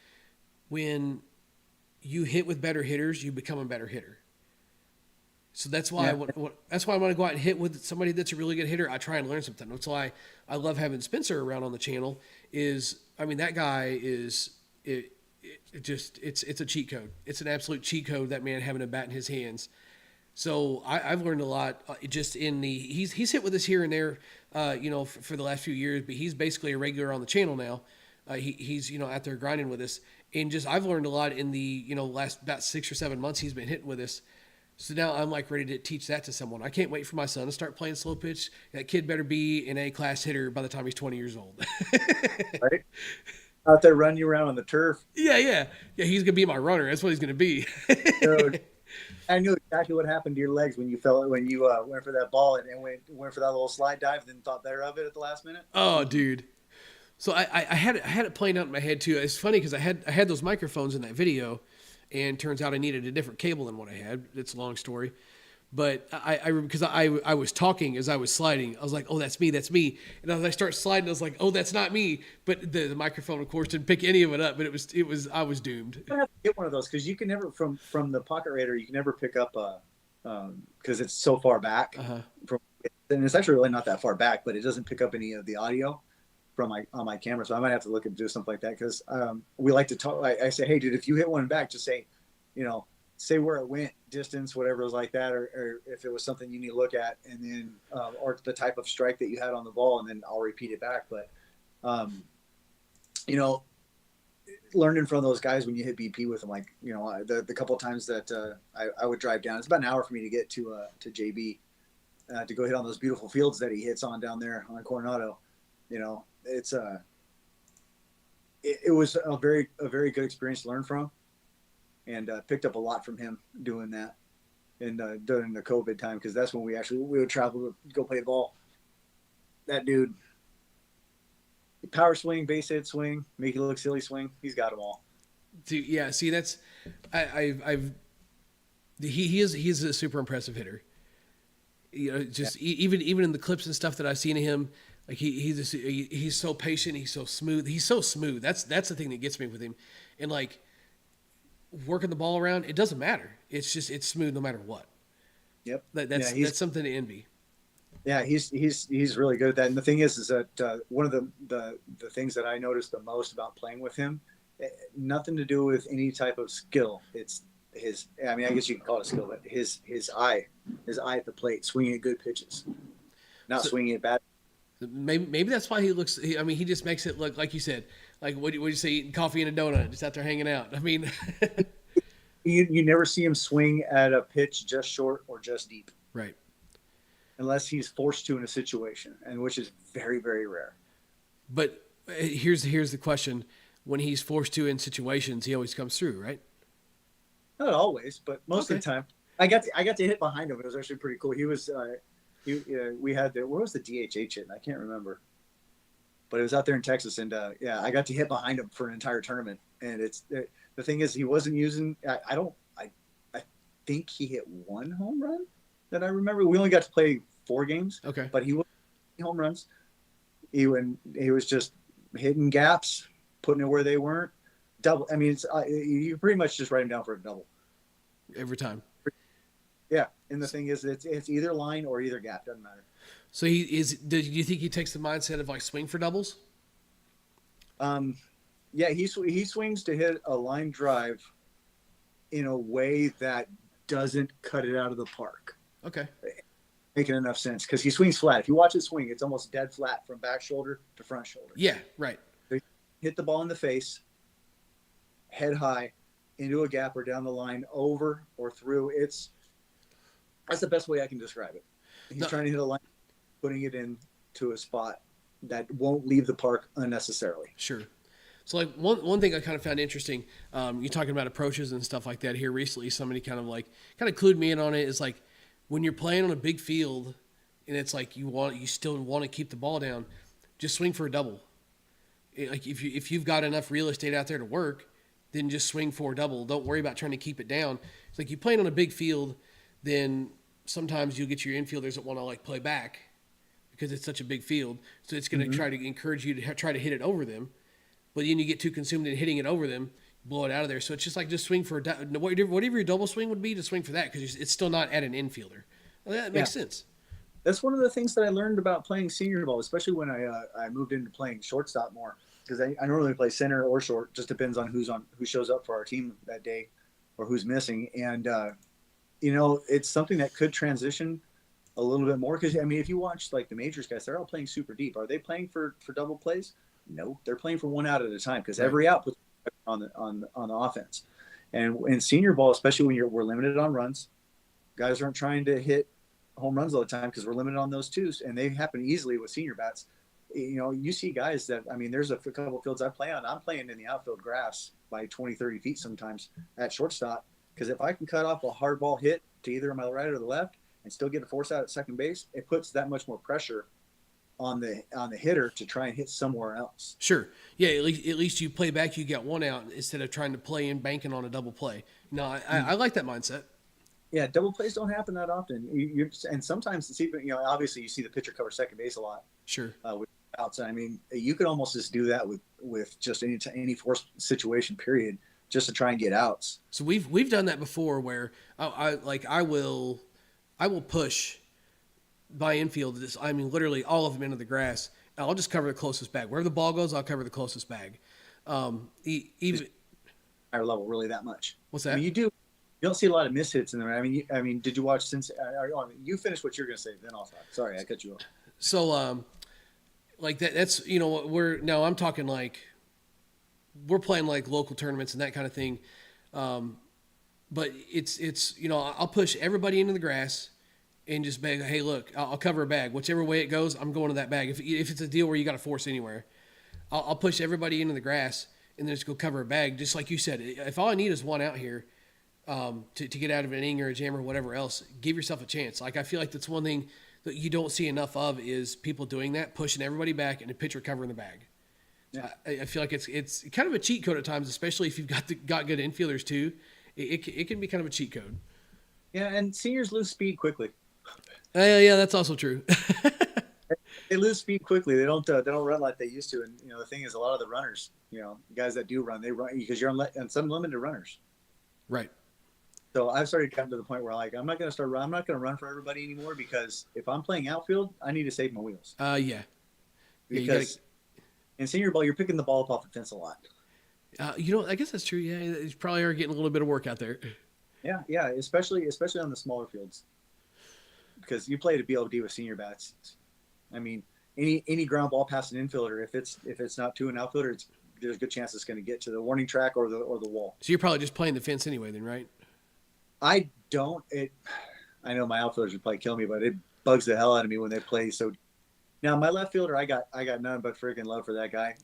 when you hit with better hitters, you become a better hitter. So that's why I want to go out and hit with somebody that's a really good hitter. I try and learn something. That's why I love having Spencer around on the channel. That guy is it's a cheat code. It's an absolute cheat code. That man having a bat in his hands. So I've learned a lot just in he's hit with us here and there, for the last few years. But he's basically a regular on the channel now. He's out there grinding with us, and I've learned a lot in the last about 6 or 7 months he's been hitting with us. So now I'm like ready to teach that to someone. I can't wait for my son to start playing slow pitch. That kid better be an A-class hitter by the time he's 20 years old. Right? Out there running you around on the turf. Yeah. He's gonna be my runner. That's what he's gonna be. Dude, I knew exactly what happened to your legs when you went for that ball and went for that little slide dive, and then thought better of it at the last minute. Oh, dude. So I had it playing out in my head too. It's funny because I had those microphones in that video. And turns out I needed a different cable than what I had. It's a long story. But because I was talking as I was sliding, I was like, oh, that's me. And as I start sliding, I was like, oh, that's not me. But the microphone, of course, didn't pick any of it up. But I was doomed. I have to get one of those because you can never from the pocket radar, you can never pick up because it's so far back. And it's actually really not that far back, but it doesn't pick up any of the audio from on my camera. So I might have to look and do something like that because we like to talk. I say, hey, dude, if you hit one back, just say say where it went, distance, whatever it was like that, or if it was something you need to look at, and then or the type of strike that you had on the ball, and then I'll repeat it back. But you know, learning from those guys when you hit BP with them, like the couple of times that I would drive down, it's about an hour for me to get to JB to go hit on those beautiful fields that he hits on down there on Coronado. It's it was a very good experience to learn from, and picked up a lot from him doing that, and during the COVID time, because that's when we would travel to go play the ball. That dude, power swing, base hit swing, make it look silly swing, he's got them all. Dude, yeah, see, that's he's a super impressive hitter. Just even in the clips and stuff that I've seen of him, like he's so patient, he's so smooth. That's the thing that gets me with him, and like working the ball around, it doesn't matter. It's smooth no matter what. Yep. That's something to envy. Yeah, he's really good at that. And the thing is that one of the things that I noticed the most about playing with him, nothing to do with any type of skill. It's his. I mean, I guess you can call it a skill, but his eye at the plate, swinging at good pitches, not swinging at bad. Maybe that's why he looks. I mean, he just makes it look like you said. Like what do you say? Eating coffee and a donut, just out there hanging out. I mean, you never see him swing at a pitch just short or just deep. Right. Unless he's forced to in a situation, and which is very, very rare. But here's the question: when he's forced to in situations, he always comes through, right? Not always, but most of the time. I got to hit behind him. It was actually pretty cool. He was we had where was the DHH hit? I can't remember, but it was out there in Texas, and I got to hit behind him for an entire tournament. And the thing is, he wasn't using. I think he hit one home run that I remember. We only got to play 4 games. Okay. But he was home runs. He was just hitting gaps, putting it where they weren't. Double. I mean, you pretty much just write him down for a double every time. Yeah, and the thing is, it's either line or either gap. Doesn't matter. So do you think he takes the mindset of like swing for doubles? Yeah, he swings to hit a line drive in a way that doesn't cut it out of the park. Okay. Making enough sense, because he swings flat. If you watch it swing, it's almost dead flat from back shoulder to front shoulder. Yeah, right. So hit the ball in the face, head high, into a gap or down the line, over or through. That's the best way I can describe it. He's trying to hit a line, putting it into a spot that won't leave the park unnecessarily. Sure. So like one thing I kind of found interesting, you're talking about approaches and stuff like that here recently. Somebody kind of clued me in on it. Is like when you're playing on a big field and it's like you still want to keep the ball down, just swing for a double. Like if you've got enough real estate out there to work, then just swing for a double. Don't worry about trying to keep it down. It's like you playing on a big field, then sometimes you'll get your infielders that want to like play back because it's such a big field. So it's going to try to encourage you to try to hit it over them. But then you get too consumed in hitting it over them, blow it out of there. So it's just like just swing for whatever your double swing would be, to swing for that, because it's still not at an infielder. Well, that makes sense. That's one of the things that I learned about playing senior ball, especially when I moved into playing shortstop more, because I normally play center or short. Just depends on who shows up for our team that day or who's missing. And it's something that could transition a little bit more, because I mean, if you watch like the majors guys, they're all playing super deep. Are they playing for double plays? No, they're playing for one out at a time, because every out puts on the offense. And in senior ball, especially when we're limited on runs, guys aren't trying to hit home runs all the time because we're limited on those twos, and they happen easily with senior bats. You see guys that, I mean, there's a couple of fields I play on. I'm playing in the outfield grass by 20, 30 feet sometimes at shortstop, because if I can cut off a hard ball hit to either my right or the left and still get a force out at second base, it puts that much more pressure on the hitter to try and hit somewhere else. Sure. Yeah, at least you play back, you get one out instead of trying to play and banking on a double play. No, I like that mindset. Yeah, double plays don't happen that often. And sometimes it's even, obviously you see the pitcher cover second base a lot. Sure. With outs. I mean, you could almost just do that with just any force situation, period, just to try and get outs. So we've done that before, where I will push by infield. I mean, literally all of them into the grass. I'll just cover the closest bag. Wherever the ball goes, I'll cover the closest bag. Even higher level, really that much. What's that? I mean, you do You don't see a lot of mishits in there. I mean, did you watch since you finished what you're going to say? Then I'll talk. Sorry, I cut you off. So, like that's I'm talking like we're playing like local tournaments and that kind of thing. But it's I'll push everybody into the grass and just beg, hey, look, I'll cover a bag. Whichever way it goes, I'm going to that bag. If it's a deal where you got to force anywhere, I'll push everybody into the grass and then just go cover a bag. Just like you said, if all I need is one out here to get out of an ing or a jam or whatever else, give yourself a chance. Like, I feel like that's one thing that you don't see enough of is people doing that, pushing everybody back and a pitcher covering the bag. Yeah. I feel like it's kind of a cheat code at times, especially if you've got good infielders too. It can be kind of a cheat code. Yeah, and seniors lose speed quickly. Yeah, that's also true. They lose speed quickly. They don't run like they used to. And the thing is, a lot of the runners, guys that do run, they run because you're on some limited runners. Right. So I've started getting to the point where I'm not going to run for everybody anymore, because if I'm playing outfield, I need to save my wheels. Yeah. Because in senior ball, you're picking the ball up off the fence a lot. I guess that's true. Yeah, you probably are getting a little bit of work out there. Yeah, especially on the smaller fields, because you play to BLD with senior bats. I mean, any ground ball past an infielder, if it's not to an outfielder, there's a good chance it's going to get to the warning track or the wall. So you're probably just playing the fence anyway, then, right? I don't. I know my outfielders would probably kill me, but it bugs the hell out of me when they play. So now my left fielder, I got none but freaking love for that guy.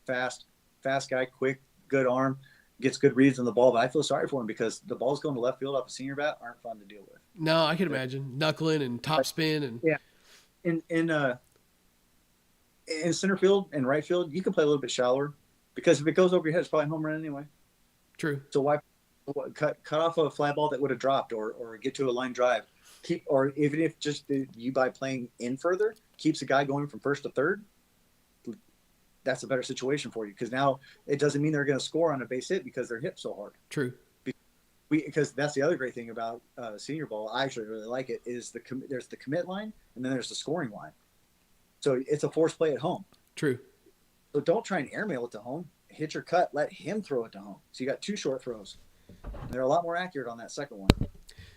Fast guy, quick, good arm, gets good reads on the ball. But I feel sorry for him because the balls going to left field off a senior bat aren't fun to deal with. No, I can imagine knuckling and top spin and yeah. In center field and right field, you can play a little bit shallower, because if it goes over your head, it's probably a home run anyway. True. So why cut off a fly ball that would have dropped, or get to a line drive, or even if just you by playing in further keeps a guy going from first to third, that's a better situation for you, because now it doesn't mean they're going to score on a base hit because they're hit so hard. True. Because that's the other great thing about senior ball. I actually really like it. Is there's the commit line and then there's the scoring line. So it's a force play at home. True. So don't try and airmail it to home. Hit your cut. Let him throw it to home. So you got two short throws. They're a lot more accurate on that second one.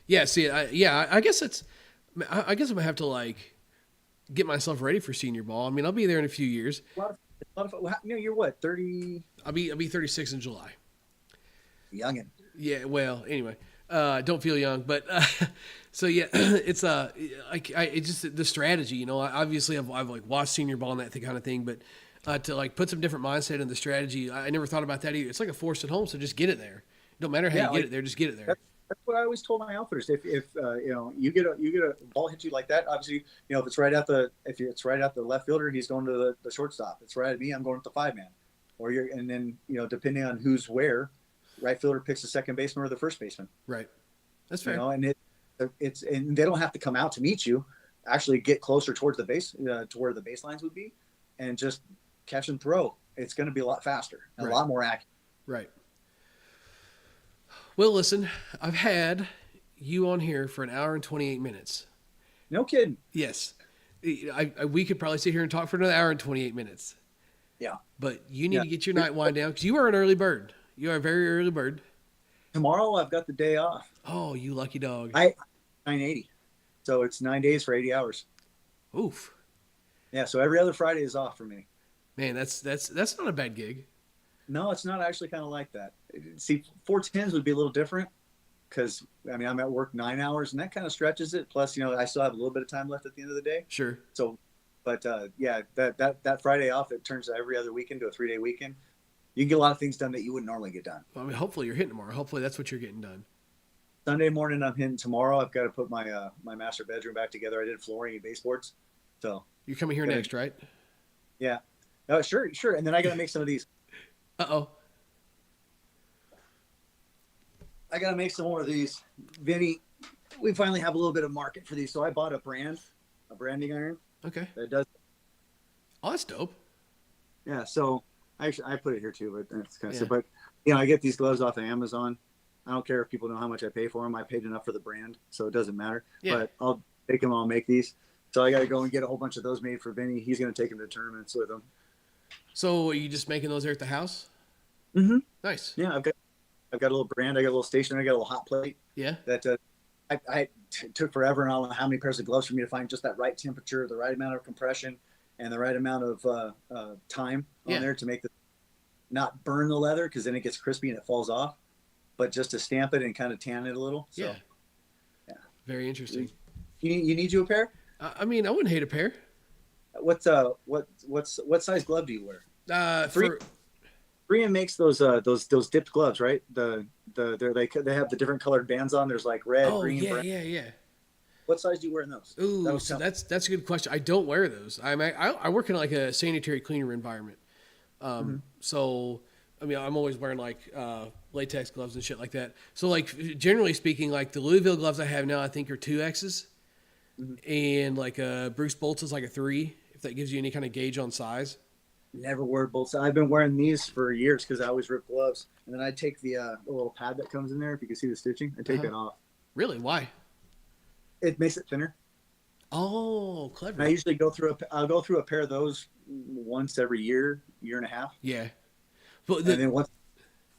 Yeah. See, I guess I guess I'm gonna have to get myself ready for senior ball. I mean, I'll be there in a few years. A lot of you're what, 30? I'll be 36 in July. Youngin. Yeah. Well, anyway, don't feel young, but so yeah, it's it's just the strategy. Obviously I've watched senior ball and that kind of thing, but to put some different mindset in the strategy, I never thought about that either. It's like a force at home, so just get it there. No matter how you get it there, just get it there. That's what I always told my outfitters. If you get a ball hit you like that, obviously if it's right at the left fielder, he's going to the shortstop. It's right at me, I'm going to the 5-man. And then depending on who's where, right fielder picks the second baseman or the first baseman. Right. That's fair. And and they don't have to come out to meet you. Actually, get closer towards the base to where the baselines would be, and just catch and throw. It's going to be a lot faster, and a lot more accurate. Right. Well, listen, I've had you on here for an hour and 28 minutes. No kidding. Yes. We could probably sit here and talk for another hour and 28 minutes. Yeah. But you need to get your night wind down, because you are an early bird. You are a very early bird. Tomorrow I've got the day off. Oh, you lucky dog. 980. So it's 9 days for 80 hours. Oof. Yeah, so every other Friday is off for me. Man, that's not a bad gig. No, it's not actually kind of like that. See, 410s would be a little different, because I'm at work 9 hours, and that kind of stretches it. Plus, I still have a little bit of time left at the end of the day. Sure. So, but that Friday off, it turns every other weekend to a 3-day weekend. You can get a lot of things done that you wouldn't normally get done. Well, hopefully you're hitting tomorrow. Hopefully that's what you're getting done. Sunday morning I'm hitting tomorrow. I've got to put my my master bedroom back together. I did flooring and baseboards. So you're coming here next, right? Yeah. Oh, sure. And then I got to make some of these. Uh-oh. I got to make some more of these. Vinny, we finally have a little bit of market for these. So I bought a branding iron. Okay. That does. Oh, that's dope. Yeah. So actually, I put it here too, but that's kind of silly. But I get these gloves off of Amazon. I don't care if people know how much I pay for them. I paid enough for the brand, so it doesn't matter. Yeah. But I'll take them. I'll make these. So I got to go and get a whole bunch of those made for Vinny. He's going to take them to tournaments with him. So are you just making those there at the house? Mm-hmm. Nice. Yeah, I've I've got a little brand. I got a little station. I got a little hot plate. Yeah. That took forever, and I don't know how many pairs of gloves for me to find just that right temperature, the right amount of compression, and the right amount of time on there to make the not burn the leather, because then it gets crispy and it falls off, but just to stamp it and kind of tan it a little. So, yeah. Very interesting. You need you a pair? I mean, I wouldn't hate a pair. What size glove do you wear? For 3M makes those dipped gloves, right? They have the different colored bands on. There's like red, green, brown. Yeah. What size do you wear in those? Ooh, so that's a good question. I don't wear those. I work in like a sanitary cleaner environment. So I mean, I'm always wearing like latex gloves and shit like that. So like generally speaking, like the Louisville gloves I have now, I think are 2X's, and like Bruce Bolt's is like a 3. If that gives you any kind of gauge on size. Never wore bolts. I've been wearing these for years because I always rip gloves, and then I take the little pad that comes in there. If you can see the stitching, I take that off. Really? Why? It makes it thinner. Oh, clever. And I usually I'll go through a pair of those once every year and a half. Yeah. But and then once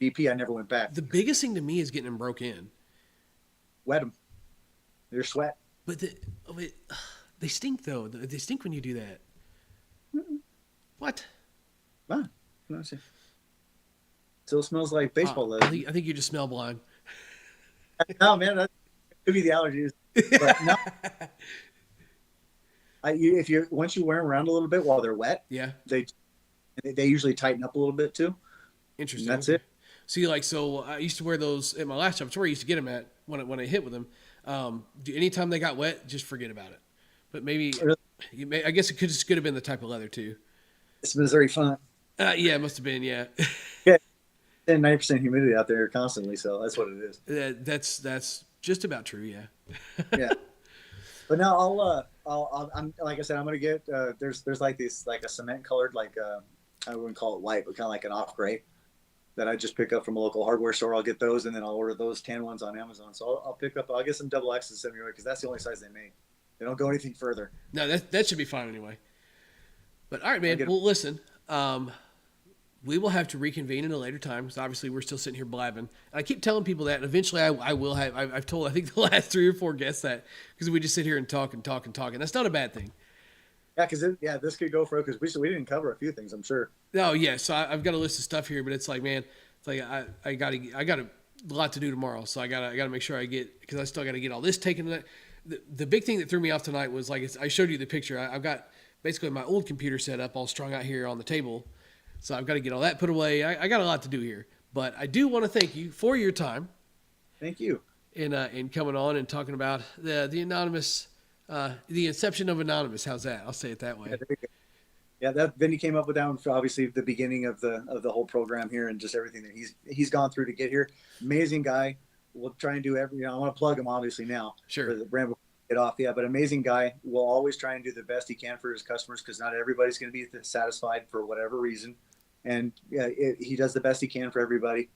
BP, I never went back. The biggest thing to me is getting them broke in. Wet them. They're sweat. But they stink though. They stink when you do that. What? Wow. Still smells like baseball leather. I think you just smell blind. No, man, that could be the allergies. But no. Once you wear them around a little bit while they're wet, they usually tighten up a little bit too. Interesting. And that's it. See, so I used to wear those at my last job. It's where I used to get them at when I hit with them. Anytime they got wet, just forget about it. But maybe I guess it could have been the type of leather too. It's Missouri fun. Yeah, it must have been. Yeah. Yeah, 90% humidity out there constantly, so that's what it is. That's just about true. Yeah. Yeah. But now I'm like I said, I'm gonna get there's like this like a cement colored I wouldn't call it white, but kind of like an off gray that I just pick up from a local hardware store. I'll get those, and then I'll order those tan ones on Amazon. So I'll get some double X's sent me because that's the only size they make. They don't go anything further. No, that should be fine anyway. But all right, man. Well, listen, we will have to reconvene in a later time because obviously we're still sitting here blabbing. And I keep telling people that, and eventually I will have. I've told I think the last 3 or 4 guests that because we just sit here and talk and talk and talk, and that's not a bad thing. Yeah, because this could go for because we didn't cover a few things, I'm sure. No, yeah. So I've got a list of stuff here, but it's like, man, it's like I got a lot to do tomorrow, so I gotta make sure I get because I still got to get all this taken. The big thing that threw me off tonight was I showed you the picture. I've got basically my old computer set up all strung out here on the table, so I've got to get all that put away. I got a lot to do here, but I do want to thank you for your time. Thank you. In coming on and talking about the anonymous. The inception of Anonymous. How's that? I'll say it that way. Yeah, then he came up with that one for obviously the beginning of the whole program here and just everything that he's gone through to get here. Amazing guy. We'll try and do I want to plug him obviously now. Sure. For the brand get off. Yeah, but amazing guy. Will always try and do the best he can for his customers because not everybody's going to be satisfied for whatever reason. And he does the best he can for everybody.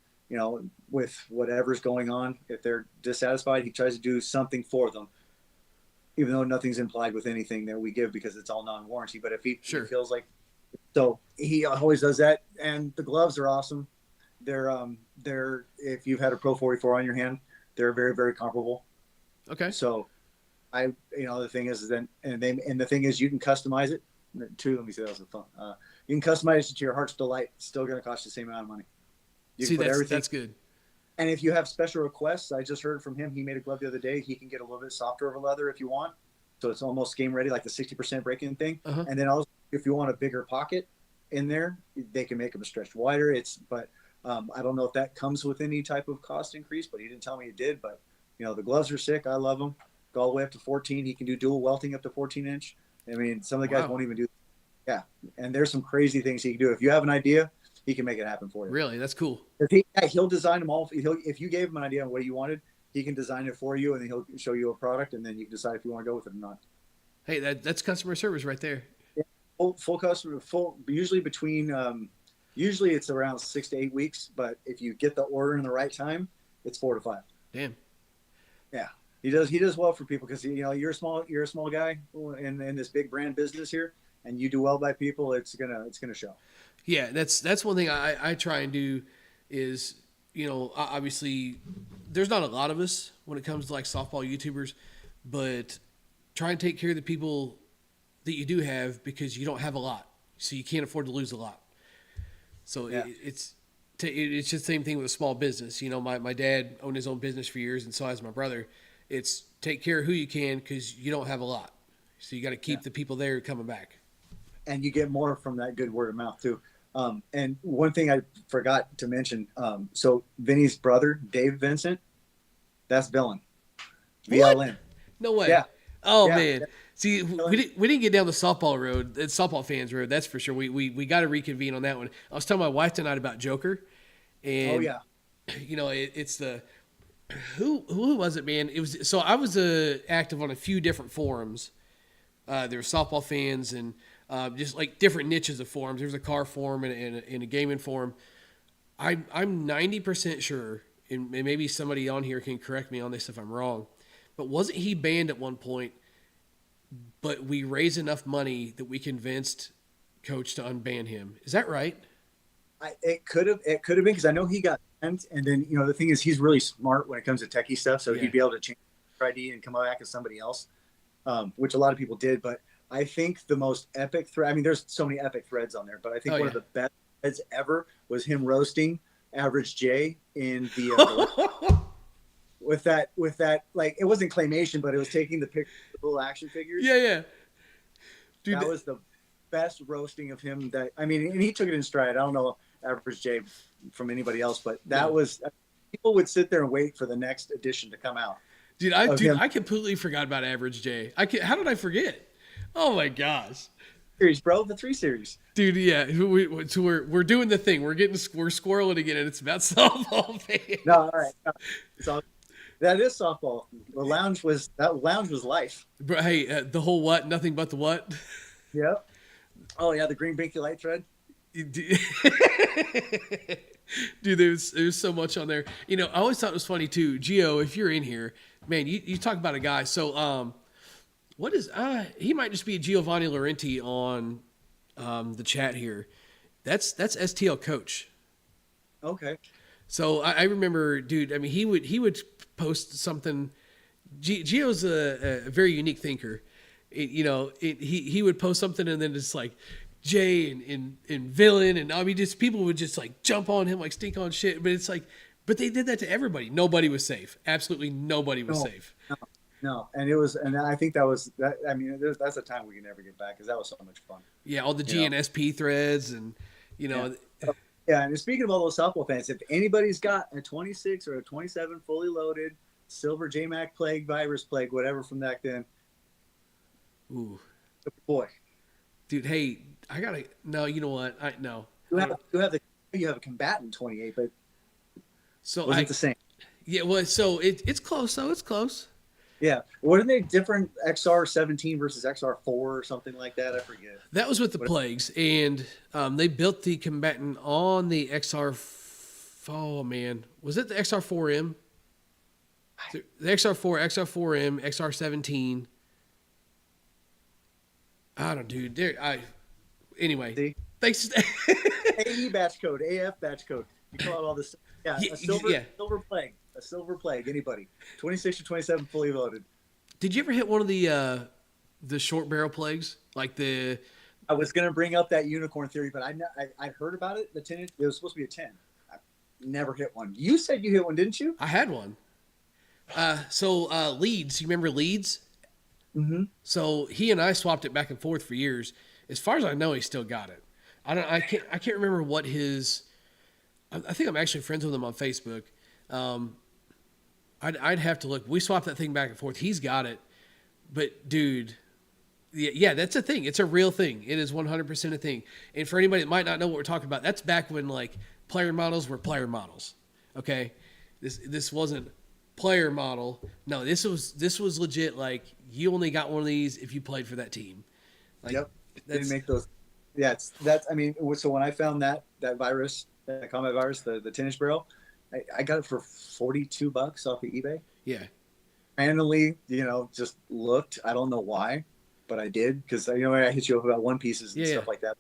With whatever's going on. If they're dissatisfied, he tries to do something for them. Even though nothing's implied with anything that we give because it's all non-warranty. But if he feels like, so he always does that. And the gloves are awesome. They're if you've had a Pro 44 on your hand, they're very, very comparable. Okay. So the thing is then, and the thing is you can customize it too. Let me say that was fun. You can customize it to your heart's delight. It's still going to cost you the same amount of money. That's good. And if you have special requests, I just heard from him. He made a glove the other day. He can get a little bit softer over leather if you want. So it's almost game ready, like the 60% break-in thing. Uh-huh. And then also, if you want a bigger pocket in there, they can make them stretch wider. But I don't know if that comes with any type of cost increase, but he didn't tell me it did. But, the gloves are sick. I love them. Go all the way up to 14. He can do dual welting up to 14-inch. I mean, some of the guys won't even do that. Yeah. And there's some crazy things he can do. If you have an idea, he can make it happen for you. Really? That's cool. He'll design them all. If you gave him an idea on what you wanted, he can design it for you, and then he'll show you a product, and then you can decide if you want to go with it or not. Hey, that's customer service right there. Yeah, full customer, usually usually it's around 6 to 8 weeks, but if you get the order in the right time, it's 4 to 5. Damn. Yeah, he does well for people because you're a small guy in this big brand business here, and you do well by people. It's gonna show. Yeah, that's one thing I try and do is obviously there's not a lot of us when it comes to like softball YouTubers, but try and take care of the people that you do have because you don't have a lot. So you can't afford to lose a lot. So Yeah. it's just the same thing with a small business. My dad owned his own business for years, and so has my brother. It's take care of who you can because you don't have a lot. So you got to keep the people there coming back. And you get more from that good word of mouth too. And one thing I forgot to mention. So Vinny's brother, Dave Vincent, that's Villain. VLN. No way. Yeah. Oh Yeah. man. See, we didn't get down the softball road, the softball fans road. That's for sure. We got to reconvene on that one. I was telling my wife tonight about Joker, and Oh yeah. it's the who was it, man? It was so I was active on a few different forums. There were softball fans and just like different niches of forums. There's a car forum and a gaming forum. I'm 90% sure, and maybe somebody on here can correct me on this if I'm wrong, but wasn't he banned at one point? But we raised enough money that we convinced Coach to unban him. Is that right? It could have been because I know he got banned, and then the thing is he's really smart when it comes to techie stuff, so he'd be able to change his ID and come back as somebody else, which a lot of people did. But I think the most epic thread. I mean, there's so many epic threads on there, but I think one of the best threads ever was him roasting Average J in the. With that, like it wasn't claymation, but it was taking the little action figures. Yeah. Dude, that was the best roasting of him. And he took it in stride. I don't know Average J from anybody else, but that was people would sit there and wait for the next edition to come out. Dude, I completely forgot about Average J. How did I forget? Oh my gosh. Series, bro, the 3 series. Dude, yeah, we're doing the thing. We're squirreling again, and it's about softball fans. No, all right. No, it's all. That is softball. The lounge was life. But hey, the whole what? Nothing but the what? Yeah. Oh yeah, the green binky light thread. Dude, there's so much on there. I always thought it was funny too. Gio, if you're in here, man, you talk about a guy. So what is he might just be a Giovanni Laurenti on the chat here. That's STL Coach. Okay. So I remember, dude. I mean, he would post something. Gio's a very unique thinker. He would post something and then it's like Jay and Villain and I mean just people would just like jump on him like stink on shit. But it's like, but they did that to everybody. Nobody was safe. Absolutely nobody was safe. No, and I think that was that. I mean, that's a time we can never get back because that was so much fun. Yeah, all the GNSP threads and Yeah, and speaking of all those softball fans, if anybody's got a 26 or a 27 fully loaded silver JMac plague, virus plague, whatever from back then, ooh, boy, dude, hey, I gotta no. You know what? you have a combatant 28, but so wasn't the same. Yeah, well, so it's close. So it's close. Yeah, weren't they different XR17 versus XR4 or something like that? I forget. That was with the plagues, and they built the combatant on the XR. Oh man, was it the XR4M? The XR4, XR4M, XR17. I don't, dude. Anyway, see? Thanks. AE batch code, AF batch code. You call it all this. Yeah, silver plague. A silver plague, anybody. 26 or 27 fully loaded. Did you ever hit one of the short barrel plagues? Like I was going to bring up that unicorn theory, but I heard about it. The 10 inch, it was supposed to be a 10. I never hit one. You said you hit one, didn't you? I had one. So Leeds, you remember Leeds? Mm-hmm. So he and I swapped it back and forth for years. As far as I know, he still got it. I can't remember what his. I think I'm actually friends with him on Facebook. I'd have to look. We swapped that thing back and forth. He's got it, but dude, yeah, that's a thing. It's a real thing. It is 100% a thing. And for anybody that might not know what we're talking about, that's back when like player models were player models. Okay, this wasn't player model. No, this was legit. Like you only got one of these if you played for that team. Like, yep, they didn't make those. Yeah, that's. I mean, so when I found that virus, that combat virus, the 10-inch barrel. I got it for $42 off of eBay. Yeah. Randomly, just looked. I don't know why, but I did because I hit you up about One Pieces and stuff like that.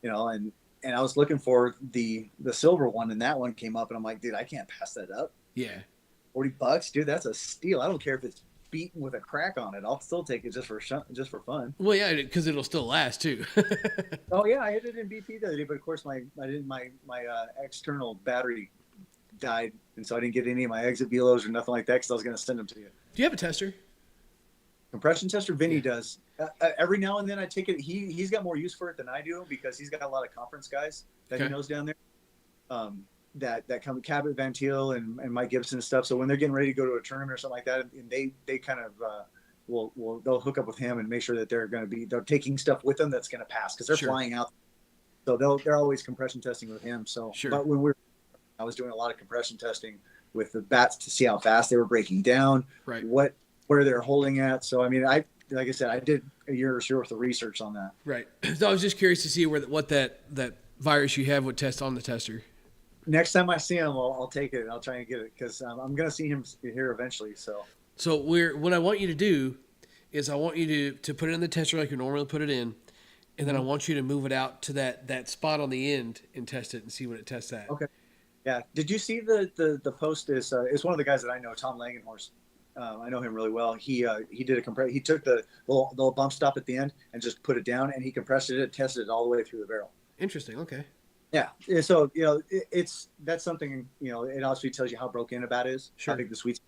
And and I was looking for the silver one, and that one came up, and I'm like, dude, I can't pass that up. Yeah. $40, dude, that's a steal. I don't care if it's beaten with a crack on it. I'll still take it just for fun. Well, yeah, because it'll still last too. Oh yeah, I hit it in BP the other day, but of course my external battery died, and so I didn't get any of my exit velos or nothing like that because I was going to send them to you. Do you have a tester? Compression tester, Vinny does. Every now and then I take it. He's got more use for it than I do because he's got a lot of conference guys that he knows down there. That come Cabot Van Til and Mike Gibson and stuff. So when they're getting ready to go to a tournament or something like that, and they kind of they'll hook up with him and make sure that they're taking stuff with them that's going to pass because they're flying out. So they're always compression testing with him. So but when I was doing a lot of compression testing with the bats to see how fast they were breaking down, right? Where they're holding at. So I mean, like I said, I did a year or so worth of research on that. Right. So I was just curious to see what that virus you have would test on the tester. Next time I see him, I'll take it. I'll try and get it because I'm going to see him here eventually. So what I want you to do is I want you to put it in the tester like you normally put it in, and then I want you to move it out to that spot on the end and test it and see what it tests at. Okay. Yeah. Did you see the post? Is one of the guys that I know, Tom Langenhorst. I know him really well. He did a compress. He took the little bump stop at the end and just put it down, and he compressed it, tested it all the way through the barrel. Interesting. Okay. Yeah. So that's something it obviously tells you how broken a bat is, how big the sweet.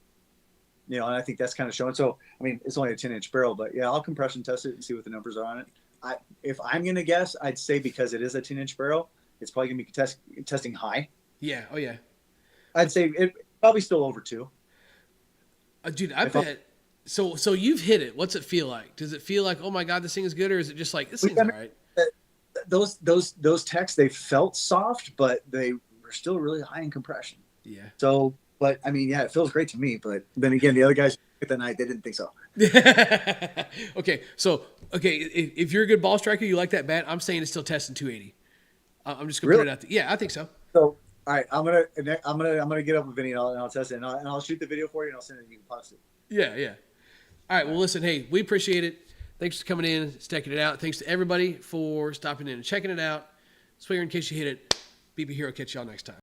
And I think that's kind of showing. So I mean, it's only a 10-inch barrel, but yeah, I'll compression test it and see what the numbers are on it. If I'm gonna guess, I'd say because it is a 10-inch barrel, it's probably gonna be testing high. Yeah. Oh yeah. I'd say it probably still over 2. Dude, I bet. So you've hit it. What's it feel like? Does it feel like, oh my God, this thing is good, or is it just like this thing's all right? Those techs, they felt soft, but they were still really high in compression. Yeah. So, but I mean, yeah, it feels great to me. But then again, the other guys at the night, they didn't think so. Okay. So, if you're a good ball striker, you like that bat, I'm saying it's still testing 280. I'm just gonna put it out there. Yeah, I think so. So, all right, I'm gonna get up with Vinny and I'll test it and I'll shoot the video for you and I'll send it and you can post it. Yeah. All right. Well, listen, hey, we appreciate it. Thanks for coming in, checking it out. Thanks to everybody for stopping in and checking it out. Swear in case you hit it. BP Hero, catch y'all next time.